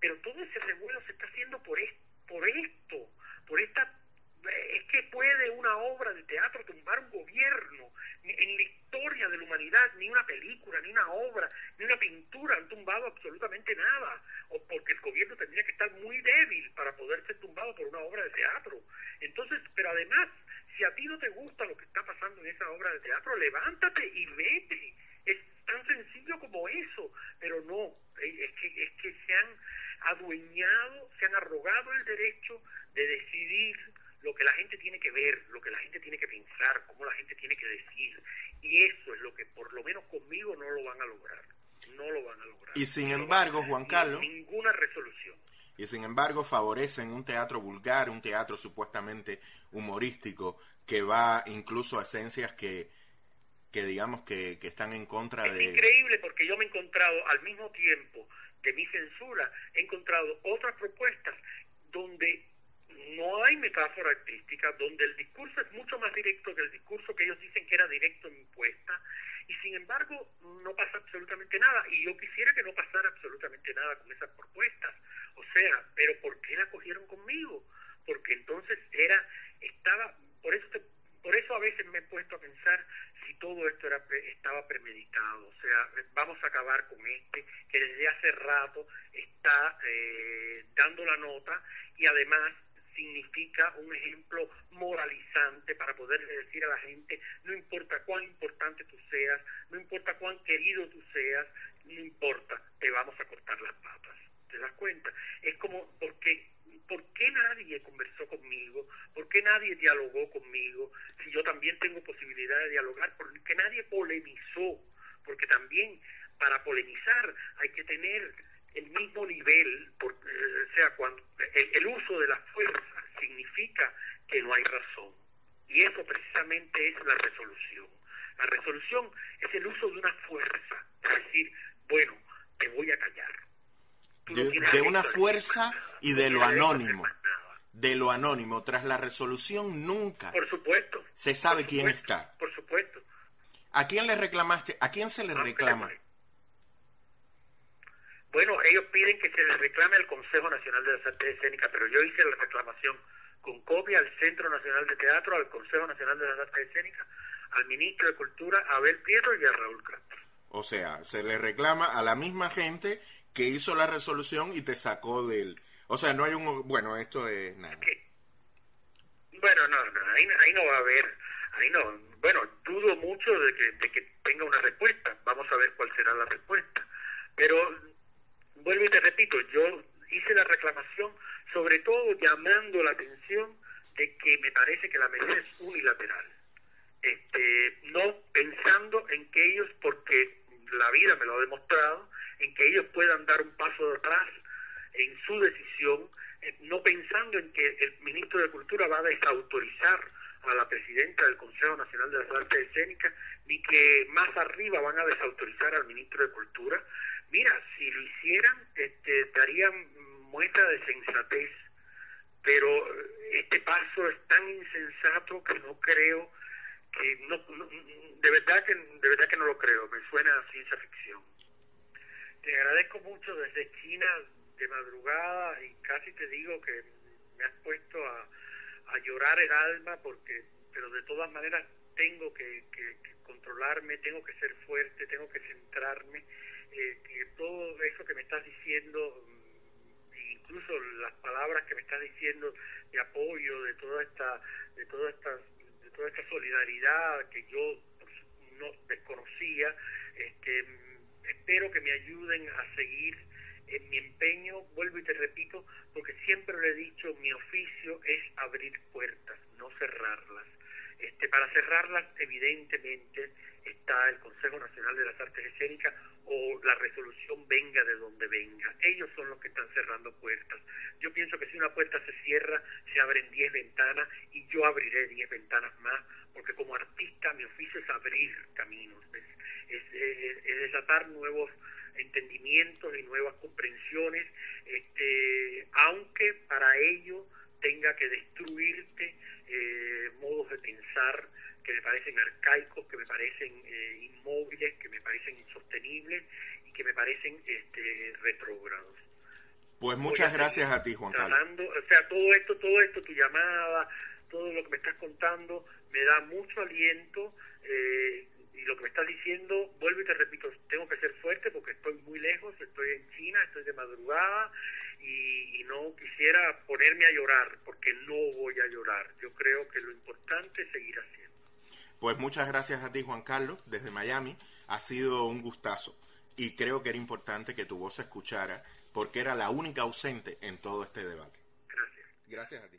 pero todo ese revuelo se está haciendo por esto, por esta... Es que puede una obra de teatro tumbar un gobierno. En la historia de la humanidad ni una película, ni una obra, ni una pintura han tumbado absolutamente nada, o porque el gobierno tendría que estar muy débil para poder ser tumbado por una obra de teatro. Entonces, pero además, si a ti no te gusta lo que está pasando en esa obra de teatro, levántate y vete. Es tan sencillo como eso, pero no, es que se han adueñado, se han arrogado el derecho de decidir lo que la gente tiene que ver, lo que la gente tiene que pensar, cómo la gente tiene que decir, y eso es lo que por lo menos conmigo no lo van a lograr, Y sin embargo, Juan Carlos, ninguna resolución. Y sin embargo favorecen un teatro vulgar, un teatro supuestamente humorístico, que va incluso a esencias que digamos que están en contra de... Es increíble, porque yo me he encontrado al mismo tiempo de mi censura, he encontrado otras propuestas donde no hay metáfora artística, donde el discurso es mucho más directo que el discurso que ellos dicen que era directo en mi puesta, y sin embargo no pasa absolutamente nada, y yo quisiera que no pasara absolutamente nada con esas propuestas. O sea, pero ¿por qué la cogieron conmigo? Porque entonces por eso a veces me he puesto a pensar si todo esto estaba premeditado. O sea, vamos a acabar con que desde hace rato está dando la nota, y además significa un ejemplo moralizante para poder decir a la gente: no importa cuán importante tú seas, no importa cuán querido tú seas, no importa, te vamos a cortar las patas. ¿Te das cuenta? Es como, ¿por qué nadie conversó conmigo? ¿Por qué nadie dialogó conmigo? Si yo también tengo posibilidad de dialogar, porque nadie polemizó, porque también para polemizar hay que tener el mismo nivel, o sea, cuando el uso de la fuerza significa que no hay razón, y eso precisamente es la resolución. La resolución es el uso de una fuerza, es decir, bueno, te voy a callar. De una fuerza y de lo anónimo. De lo anónimo. Tras la resolución nunca. Por supuesto. Se sabe quién está. Por supuesto. ¿A quién le reclamaste? ¿A quién se le reclama? Bueno, ellos piden que se les reclame al Consejo Nacional de las Artes Escénicas, pero yo hice la reclamación con copia al Centro Nacional de Teatro, al Consejo Nacional de las Artes Escénicas, al Ministro de Cultura, a Abel Prieto, y a Raúl Castro. O sea, se le reclama a la misma gente que hizo la resolución y te sacó del... O sea, no hay un... Bueno, esto es nada. Bueno, no, ahí no va a haber... Ahí no... Bueno, dudo mucho de que tenga una respuesta. Vamos a ver cuál será la respuesta. Pero, vuelvo y te repito, yo hice la reclamación sobre todo llamando la atención de que me parece que la medida es unilateral. No pensando en que ellos, porque la vida me lo ha demostrado, en que ellos puedan dar un paso de atrás en su decisión, no pensando en que el ministro de Cultura va a desautorizar a la presidenta del Consejo Nacional de las Artes Escénicas, ni que más arriba van a desautorizar al ministro de Cultura. Mira, si lo hicieran, darían muestra de sensatez, pero este paso es tan insensato que no creo que de verdad que no lo creo. Me suena a ciencia ficción. Te agradezco mucho desde China de madrugada, y casi te digo que me has puesto a llorar el alma, pero de todas maneras tengo que controlarme, tengo que ser fuerte, tengo que centrarme, que todo eso que me estás diciendo, incluso las palabras que me estás diciendo de apoyo, de toda esta solidaridad que yo no desconocía, espero que me ayuden a seguir en mi empeño. Vuelvo y te repito, porque siempre le he dicho, mi oficio es abrir puertas, no cerrarlas. Para cerrarlas, evidentemente, está el Consejo Nacional de las Artes Escénicas, o la resolución venga de donde venga. Ellos son los que están cerrando puertas. Yo pienso que si una puerta se cierra, se abren 10 ventanas, y yo abriré 10 ventanas más, porque como artista mi oficio es abrir caminos, es desatar nuevos entendimientos y nuevas comprensiones, aunque para ello tenga que destruirte modos de pensar que me parecen arcaicos, que me parecen inmóviles, que me parecen insostenibles y que me parecen retrógrados. Pues muchas gracias a ti, Juan Carlos. O sea, todo esto, tu llamada, todo lo que me estás contando, me da mucho aliento, y lo que me estás diciendo, vuelvo y te repito, tengo que ser fuerte porque estoy muy lejos, estoy en China, estoy de madrugada, y no quisiera ponerme a llorar, porque no voy a llorar. Yo creo que lo importante es seguir haciendo. Pues muchas gracias a ti, Juan Carlos, desde Miami. Ha sido un gustazo. Y creo que era importante que tu voz se escuchara, porque era la única ausente en todo este debate. Gracias. Gracias a ti.